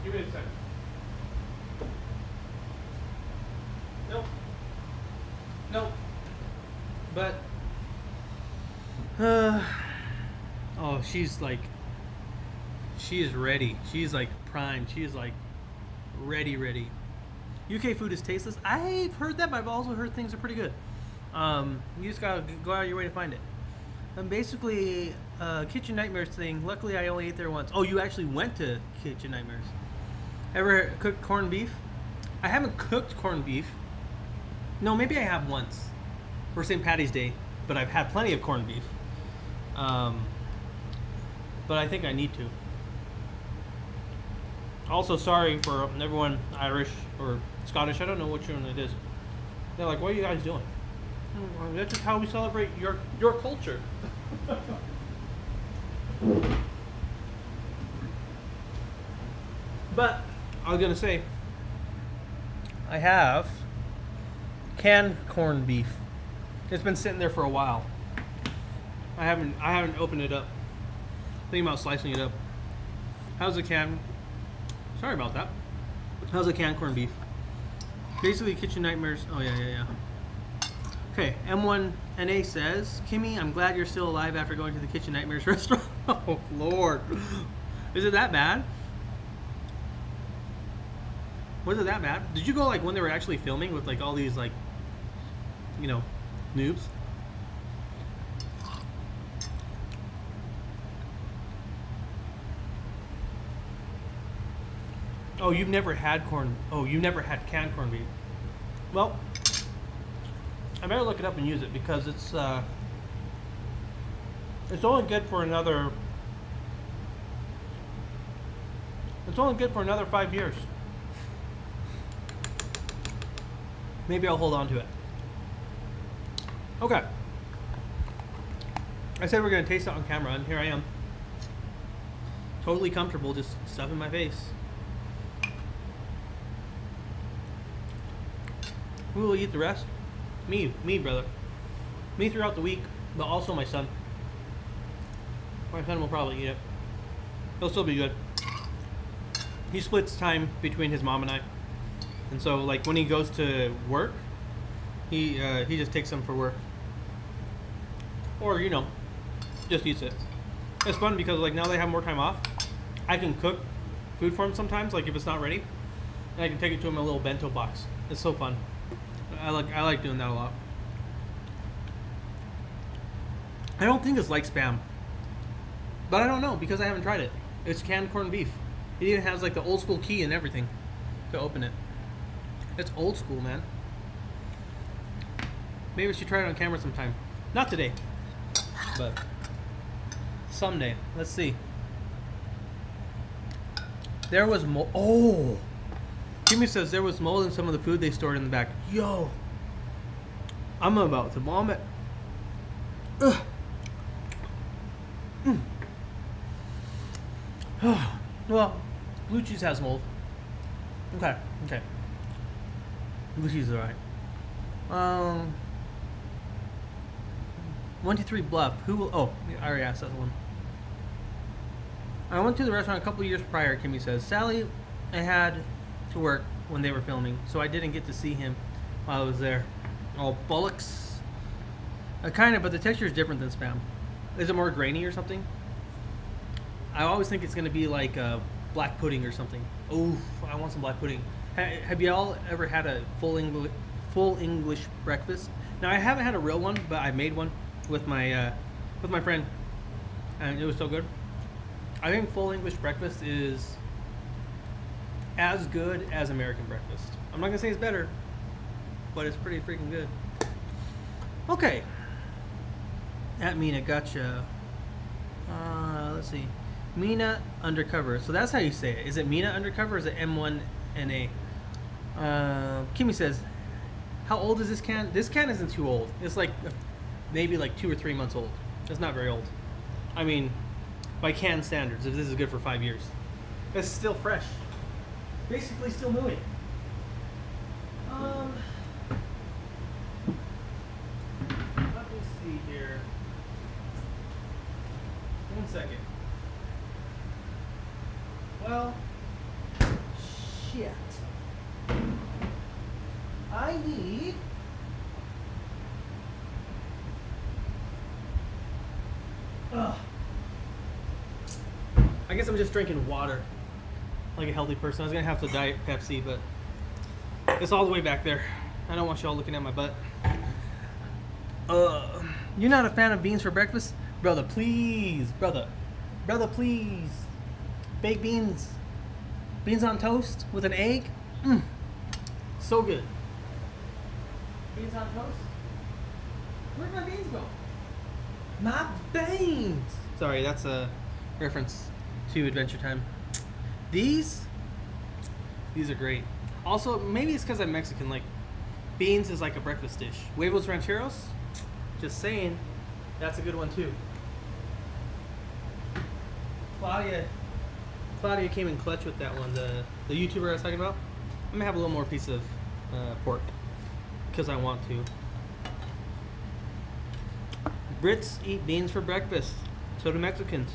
Give me a second. Nope. Nope. But oh, she's like, she is ready. She's like primed. She is like ready. UK food is tasteless. I've heard that, but I've also heard things are pretty good. You just gotta go out of your way to find it. And basically, Kitchen Nightmares thing. Luckily, I only ate there once. Oh, you actually went to Kitchen Nightmares. Ever cooked corned beef? I haven't cooked corned beef. No, maybe I have once for St. Patty's Day, but I've had plenty of corned beef. But I think I need to. Also, sorry for everyone Irish or Scottish. I don't know which one it is. They're like, "What are you guys doing?" That's just how we celebrate your culture. But I was gonna say, I have canned corned beef. It's been sitting there for a while. I haven't opened it up. Thinking about slicing it up. How's the can? Sorry about that. How's the canned corned beef? Basically, Kitchen Nightmares. Oh yeah. Okay, M1NA says, Kimmy, I'm glad you're still alive after going to the Kitchen Nightmares restaurant. Oh Lord, is it that bad? Was it that bad? Did you go like when they were actually filming with like all these like, you know, noobs? Oh, you've never had you never had canned corned beef. Well, I better look it up and use it because it's only good for another. It's only good for another 5 years. Maybe I'll hold on to it. Okay. I said we're gonna taste it on camera, and here I am. Totally comfortable, just stuff in my face. Who will eat the rest? Me, brother. Me throughout the week, but also my son. My son will probably eat it. He'll still be good. He splits time between his mom and I, and so like when he goes to work, he just takes some for work, or you know, just eats it. It's fun because like now they have more time off. I can cook food for him sometimes, like if it's not ready, and I can take it to him in a little bento box. It's so fun. I like doing that a lot. I don't think it's like Spam, but I don't know because I haven't tried it. It's canned corned beef. It even has like the old school key and everything to open it. It's old school, man. Maybe we should try it on camera sometime. Not today, but someday. Let's see. There was mold. Oh, Kimmy says there was mold in some of the food they stored in the back. Yo, I'm about to vomit. Ugh. Well, blue cheese has mold. Okay. Blue cheese is alright. 123 Bluff. Who will? Oh, I already asked that one. I went to the restaurant a couple years prior. Kimmy says Sally, I had to work when they were filming, so I didn't get to see him while I was there. Oh, bollocks. Kind of, but the texture is different than Spam. Is it more grainy or something? I always think it's going to be like a black pudding or something. Oof, I want some black pudding. Have y'all ever had a full English breakfast? Now I haven't had a real one, but I made one with my friend, and it was so good. I think full English breakfast is as good as American breakfast. I'm not gonna say it's better, but it's pretty freaking good. Okay. At Mina, gotcha. Let's see. Mina Undercover. So that's how you say it. Is it Mina Undercover or is it M1NA? Kimmy says, how old is this can? This can isn't too old. It's like maybe like 2 or 3 months old. It's not very old. I mean, by can standards, if this is good for 5 years. It's still fresh. Basically still moving. Let me see here. 1 second. Well, shit. I need I guess I'm just drinking water like a healthy person. I was gonna have to diet Pepsi, but it's all the way back there. I don't want y'all looking at my butt. You're not a fan of beans for breakfast? Brother, please. Brother, please. Baked beans. Beans on toast with an egg? So good. Beans on toast? Where'd my beans go? My beans! Sorry, that's a reference to Adventure Time. These are great. Also, maybe it's because I'm Mexican. Like, beans is like a breakfast dish. Huevos rancheros? Just saying. That's a good one too. Claudia came in clutch with that one. The YouTuber I was talking about. I'm gonna have a little more piece of pork because I want to. Brits eat beans for breakfast. So do Mexicans.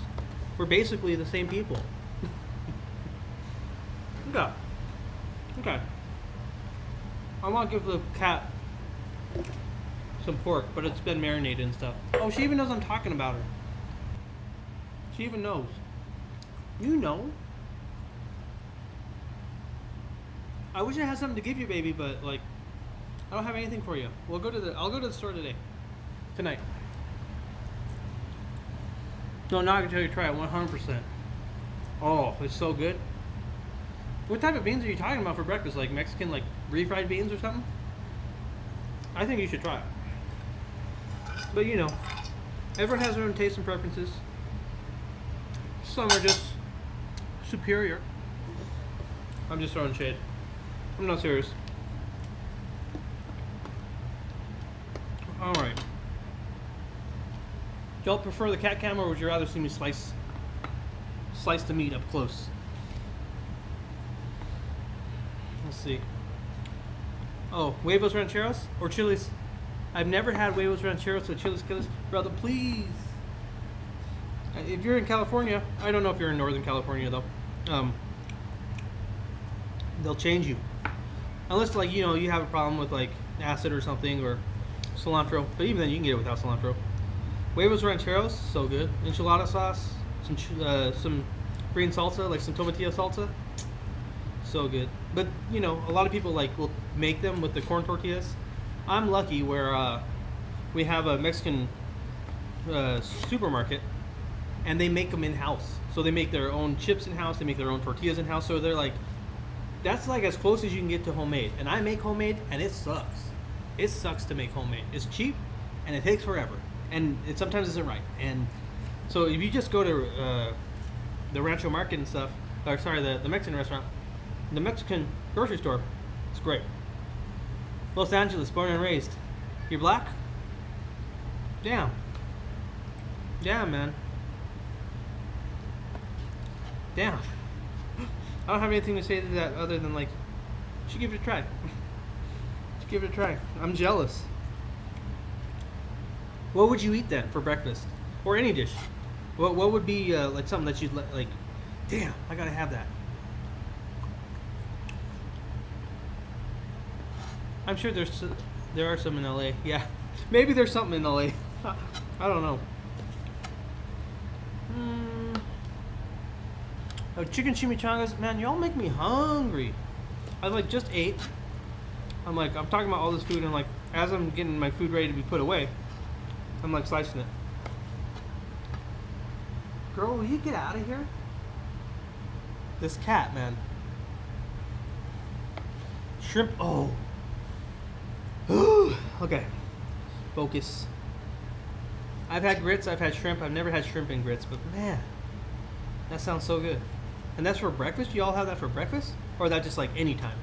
We're basically the same people. Okay. I want to give the cat some pork, but it's been marinated and stuff. Oh, she even knows I'm talking about her. She even knows. You know. I wish I had something to give you, baby, but like, I don't have anything for you. I'll go to the store today. Tonight. No, not until you try it 100%. Oh, it's so good. What type of beans are you talking about for breakfast? Like Mexican, like refried beans or something? I think you should try it. But you know, everyone has their own tastes and preferences. Some are just superior. I'm just throwing shade. I'm not serious. Alright. Do y'all prefer the cat cam or would you rather see me slice the meat up close? Let's see. Oh, huevos rancheros or chiles? I've never had huevos rancheros with chiles killers. Brother, please. If you're in California, I don't know if you're in Northern California though. They'll change you. Unless like, you know, you have a problem with like acid or something or cilantro. But even then you can get it without cilantro. Huevos rancheros, so good. Enchilada sauce, some green salsa, like some tomatillo salsa. So good. But you know, a lot of people like will make them with the corn tortillas. I'm lucky where we have a Mexican supermarket and they make them in-house. So they make their own chips in-house, they make their own tortillas in-house. So they're like, that's like as close as you can get to homemade. And I make homemade and it sucks. It sucks to make homemade. It's cheap and it takes forever. And it sometimes isn't right. And so if you just go to the Rancho Market and stuff, or sorry, the Mexican restaurant, the Mexican grocery store, it's great. Los Angeles, born and raised. You're black? Damn. Damn, man. Damn. I don't have anything to say to that other than like, you should give it a try. Just give it a try. I'm jealous. What would you eat then for breakfast? Or any dish? What would be like something that you'd like, damn, I gotta have that. I'm sure there are some in LA. Yeah. Maybe there's something in LA. I don't know. Oh, chicken chimichangas, man, y'all make me hungry. I like just ate. I'm talking about all this food and like as I'm getting my food ready to be put away, I'm like slicing it. Girl, will you get out of here? This cat, man. Shrimp. Oh. Okay. Focus. I've had grits, I've had shrimp. I've never had shrimp and grits, but man, that sounds so good. And that's for breakfast? You all have that for breakfast? Or is that just like any time?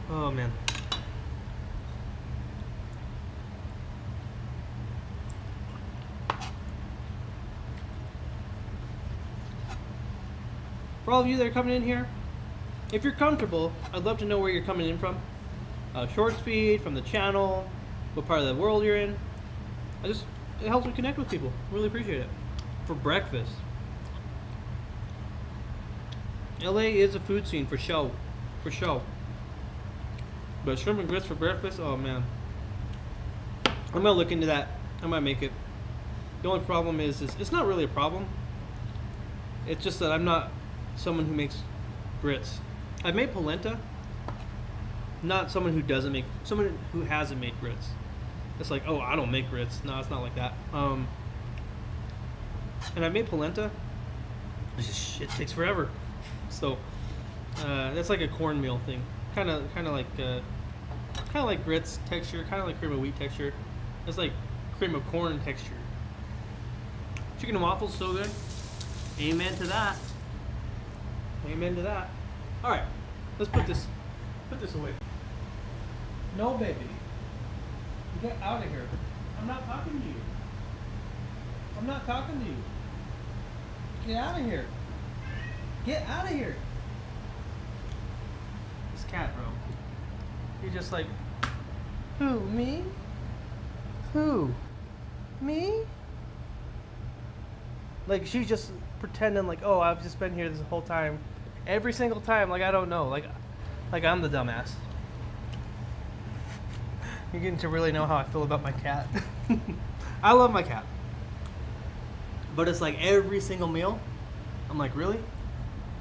Oh man. For all of you that are coming in here, if you're comfortable, I'd love to know where you're coming in from. Shorts feed, from the channel, what part of the world you're in. It helps me connect with people. Really appreciate it. For breakfast. LA is a food scene for show. For show. But shrimp and grits for breakfast, oh man. I'm gonna look into that. I might make it. The only problem is it's not really a problem. It's just that I'm not someone who makes grits. I've made polenta. Not someone someone who hasn't made grits. It's like, oh, I don't make grits. No, it's not like that. And I made polenta. It takes forever. So that's like a cornmeal thing. Kind of like grits texture. Kind of like cream of wheat texture. It's like cream of corn texture. Chicken and waffles, so good. Amen to that. Amen to that. All right, let's put this away. No, baby. Get out of here. I'm not talking to you. I'm not talking to you. Get out of here. Get out of here. This cat, bro. You're just like, who, me? Who? Me? Like, she's just pretending like, oh, I've just been here this whole time. Every single time, like, I don't know. Like I'm the dumbass. You're getting to really know how I feel about my cat. I love my cat. But it's like every single meal, I'm like, really?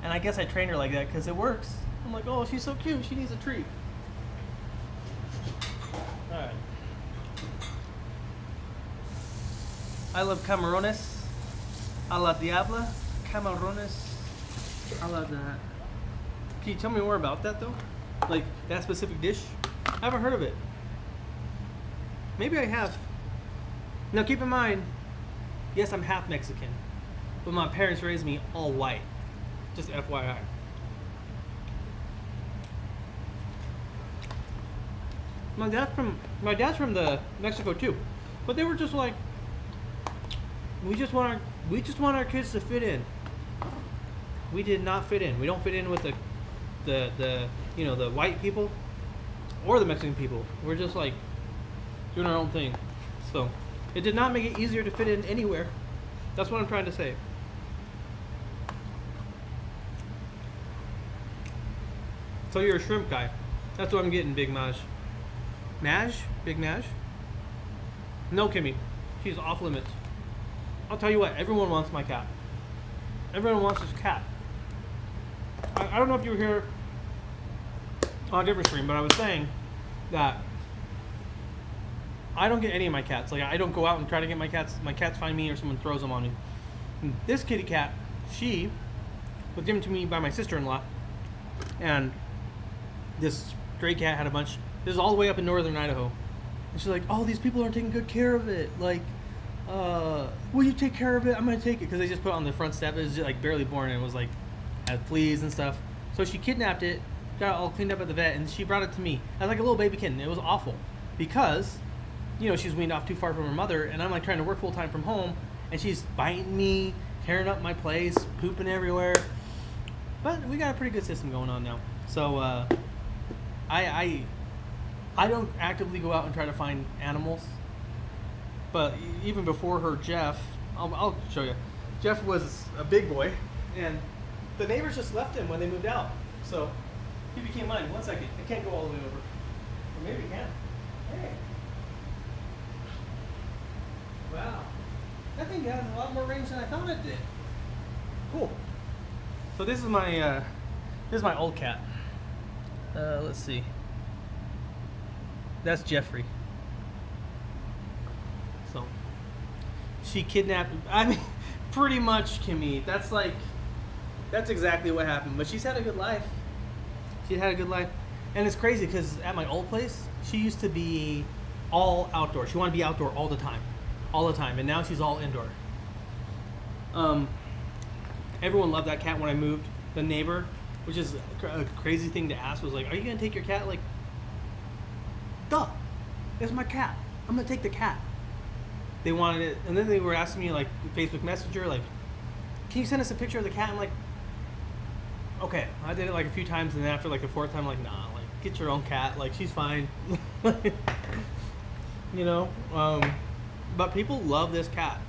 And I guess I trained her like that because it works. I'm like, oh, she's so cute. She needs a treat. All right. I love camarones a la diabla. Camarones a la that. Can you tell me more about that, though? Like, that specific dish? I haven't heard of it. Maybe I have. Now, keep in mind, yes, I'm half Mexican, but my parents raised me all white. Just FYI. My dad's from the Mexico too, but they were just like, we just want our kids to fit in. We did not fit in. We don't fit in with the white people or the Mexican people. We're just like doing our own thing. So it did not make it easier to fit in anywhere. That's what I'm trying to say. So you're a shrimp guy. That's what I'm getting, Big Maj. Maj? Big Maj? No, Kimmy. She's off limits. I'll tell you what, everyone wants my cat. Everyone wants this cat. I don't know if you were here on a different stream, but I was saying that I don't get any of my cats. Like, I don't go out and try to get my cats. My cats find me or someone throws them on me. And this kitty cat, she was given to me by my sister-in-law. And this stray cat had a bunch. This is all the way up in northern Idaho. And she's like, oh, these people aren't taking good care of it. Like, will you take care of it? I'm going to take it. Because they just put it on the front step. It was just, like, barely born and it was, like, had fleas and stuff. So she kidnapped it, got it all cleaned up at the vet, and she brought it to me as, like, a little baby kitten. It was awful. Because, you know, she's weaned off too far from her mother, and I'm, like, trying to work full-time from home, and she's biting me, tearing up my place, pooping everywhere. But we got a pretty good system going on now. So, I don't actively go out and try to find animals. But even before her, Jeff, I'll show you. Jeff was a big boy, and the neighbors just left him when they moved out. So he became mine. 1 second. I can't go all the way over. Or maybe I can. Hey. Wow. That thing has a lot more range than I thought it did. Cool. So this is my old cat. Let's see. That's Jeffrey. So she kidnapped. I mean, Pretty much, Kimmy. That's exactly what happened. But she's had a good life. She had a good life. And it's crazy because at my old place, she used to be all outdoor. She wanted to be outdoor all the time. All the time. And now she's all indoor. Everyone loved that cat when I moved. The neighbor, which is a crazy thing to ask, was like, "Are you going to take your cat?" Like, duh. It's my cat. I'm going to take the cat. They wanted it. And then they were asking me, like, Facebook Messenger, like, "Can you send us a picture of the cat?" I'm like, okay. I did it like a few times, and then after like the fourth time, like, nah, like, get your own cat. Like, she's fine. You know? But people love this cat.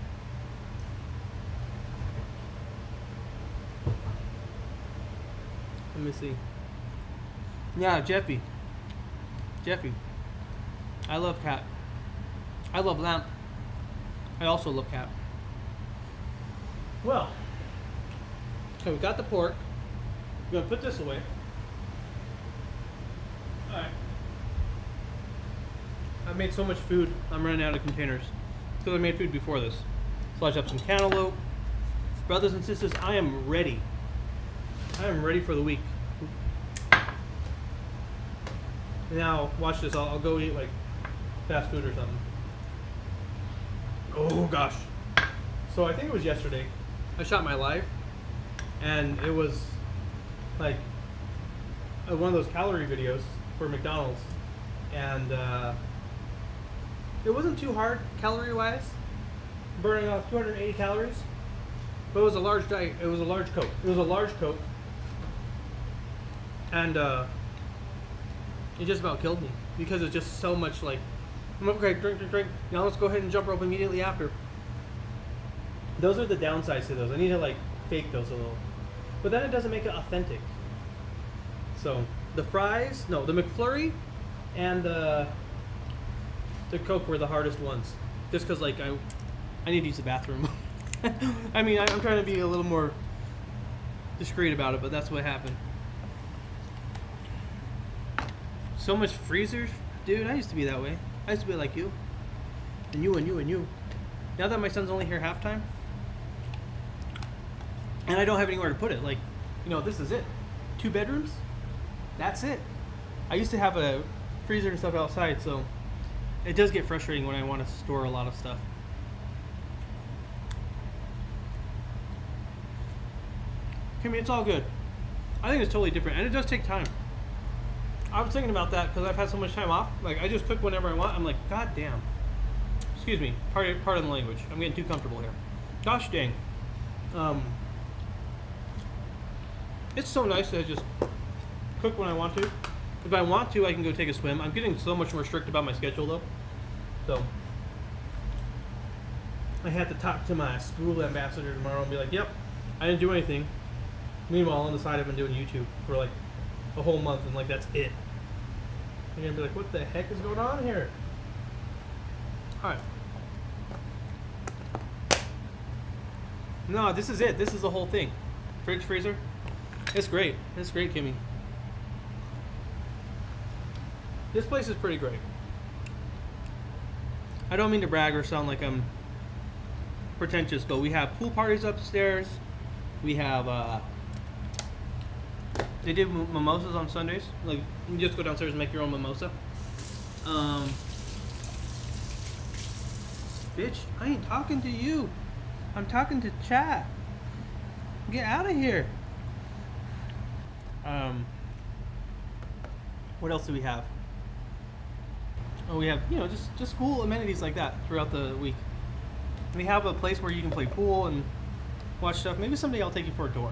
Let me see. Yeah, Jeffy. I love cat. I love lamp. I also love cat. Well, so we got the pork. I'm gonna put this away. Alright. I've made so much food, I'm running out of containers. Because I made food before this. Slice up some cantaloupe. Brothers and sisters, I am ready. I am ready for the week. Now, watch this. I'll go eat like fast food or something. Oh gosh. So I think it was yesterday. I shot my live, and it was like one of those calorie videos for McDonald's, and it wasn't too hard calorie-wise, burning off 280 calories. But it was a large diet. It was a large Coke. And it just about killed me because it's just so much like, I'm okay, drink. Now let's go ahead and jump rope immediately after. Those are the downsides to those. I need to like fake those a little, but then it doesn't make it authentic. So the fries, no, the McFlurry, and the Coke were the hardest ones, just because like I need to use the bathroom. I mean, I'm trying to be a little more discreet about it, but that's what happened. So much freezers, dude. I used to be that way. I used to be like you, and you. Now that my son's only here half time, and I don't have anywhere to put it, like, you know, this is it. 2 bedrooms, that's it. I used to have a freezer and stuff outside, so it does get frustrating when I want to store a lot of stuff. I mean, it's all good. I think it's totally different, and it does take time. I was thinking about that because I've had so much time off. Like, I just cook whenever I want. I'm like, god damn. Excuse me. Pardon the language. I'm getting too comfortable here. Gosh dang. It's so nice to just cook when I want to. If I want to, I can go take a swim. I'm getting so much more strict about my schedule, though. So I have to talk to my school ambassador tomorrow and be like, yep, I didn't do anything. Meanwhile, on the side, I've been doing YouTube for like a whole month, and like that's it. You're gonna be like, what the heck is going on here? Alright. No, this is it. This is the whole thing. Fridge, freezer. It's great. It's great, Kimmy. This place is pretty great. I don't mean to brag or sound like I'm pretentious, but we have pool parties upstairs. We have they do mimosas on Sundays. Like, you just go downstairs and make your own mimosa. Bitch, I ain't talking to you. I'm talking to chat. Get out of here. What else do we have? Oh, we have, you know, just cool amenities like that throughout the week. We have a place where you can play pool and watch stuff. Maybe someday I'll take you for a tour.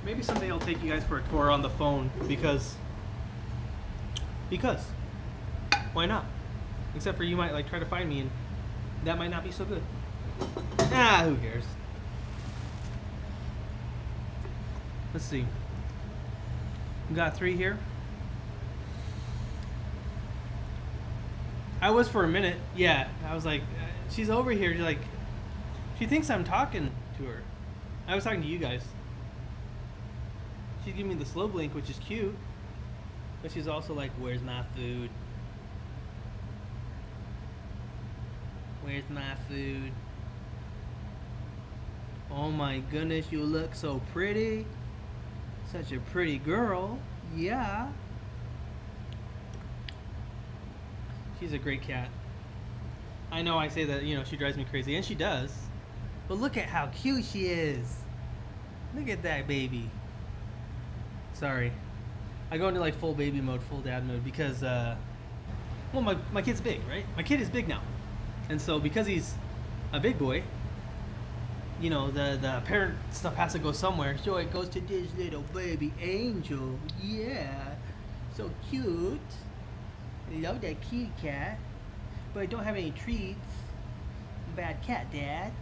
Maybe someday I'll take you guys for a tour on the phone because why not? Except for you might like try to find me and that might not be so good. Ah, who cares? Let's see. We got 3 here. I was for a minute. Yeah, I was like, she's over here. Like, she thinks I'm talking to her. I was talking to you guys. She's giving me the slow blink, which is cute. But she's also like, where's my food? Where's my food? Oh my goodness, you look so pretty. Such a pretty girl. Yeah. She's a great cat. I know I say that, she drives me crazy, and she does. But look at how cute she is. Look at that baby. Sorry. I go into like full baby mode, full dad mode because, my kid's big, right? My kid is big now. And so because he's a big boy, the parent stuff has to go somewhere. So it goes to this little baby angel. Yeah. So cute. I love that cute cat. But I don't have any treats. Bad cat dad.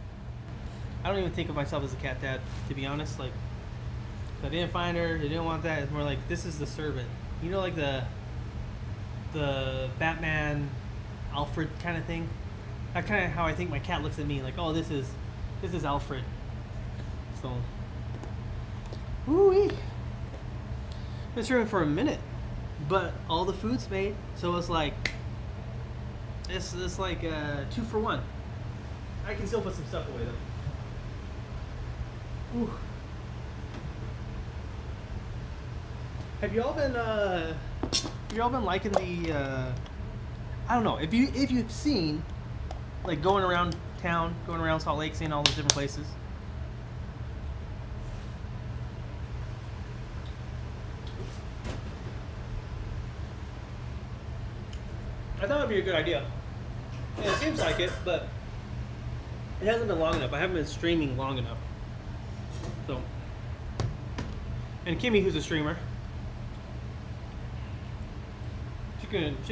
I don't even think of myself as a cat dad, to be honest. Like, I didn't find her, they didn't want that. It's more like, this is the servant. Like the Batman Alfred kind of thing. That's kind of how I think my cat looks at me. Like, oh, this is Alfred. So, woo-wee. Been serving for a minute, but all the food's made, so it's like 2 for 1. I can still put some stuff away though. Ooh. Have y'all been liking the I don't know, if you've seen, like, going around town, going around Salt Lake, seeing all those different places. I thought it'd be a good idea. And it seems like it, but it hasn't been long enough. I haven't been streaming long enough. So, and Kimmy, who's a streamer, she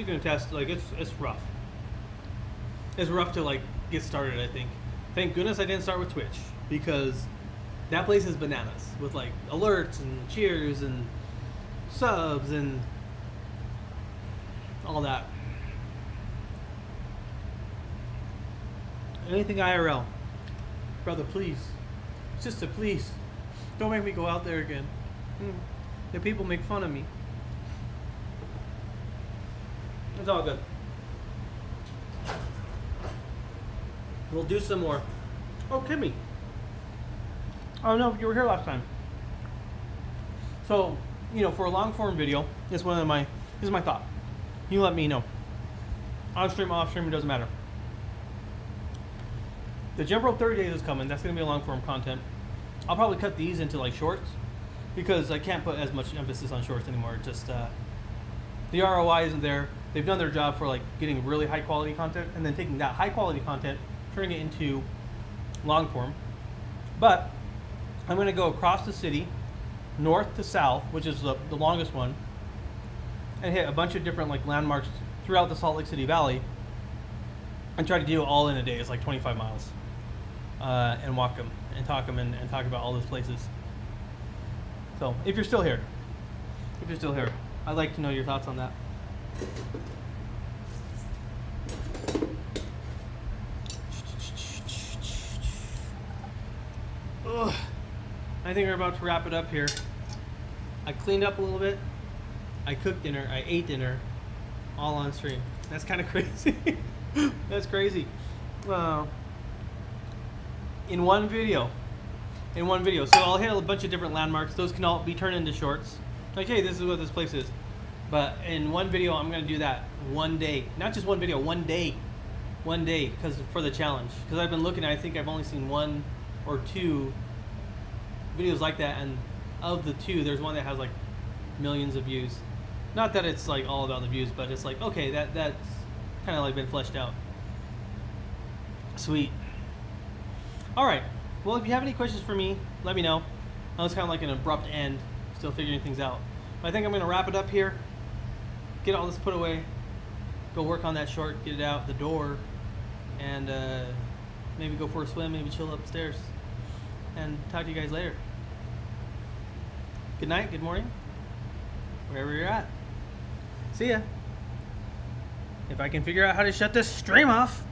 can attest. Like, it's rough. It's rough to like get started. I think. Thank goodness I didn't start with Twitch, because that place is bananas with like alerts and cheers and subs and all that. Anything IRL. Brother, please. Sister, please. Don't make me go out there again. The people make fun of me. It's all good. We'll do some more. Oh, Kimmy. Oh no, you were here last time. So, for a long form video, this is my thought. You let me know. On stream, off stream, it doesn't matter. The Jump Rope 30 days is coming. That's going to be a long form content. I'll probably cut these into like shorts, because I can't put as much emphasis on shorts anymore. Just the ROI isn't there. They've done their job for like getting really high quality content, and then taking that high quality content, turning it into long form. But I'm going to go across the city, north to south, which is the longest one, and hit a bunch of different like landmarks throughout the Salt Lake City Valley, and try to do it all in a day. It's like 25 miles. And walk them and talk them and talk about all those places. So if you're still here, I'd like to know your thoughts on that. Ugh. I think we're about to wrap it up here. I cleaned up a little bit. I cooked dinner. I ate dinner, all on stream. That's kind of crazy. That's crazy. In one video. So I'll hit a bunch of different landmarks. Those can all be turned into shorts. Like, hey, this is what this place is. But in one video, I'm going to do that one day. Not just one video, one day. One day, because for the challenge. Because I've been looking, I think I've only seen 1 or 2 videos like that. And of the 2, there's one that has like millions of views. Not that it's like all about the views, but it's like, okay, that's kind of like been fleshed out. Sweet. All right. Well, if you have any questions for me, let me know. That was kind of like an abrupt end, still figuring things out. But I think I'm going to wrap it up here, get all this put away, go work on that short, get it out the door, and maybe go for a swim, maybe chill upstairs, and talk to you guys later. Good night, good morning, wherever you're at. See ya. If I can figure out how to shut this stream off.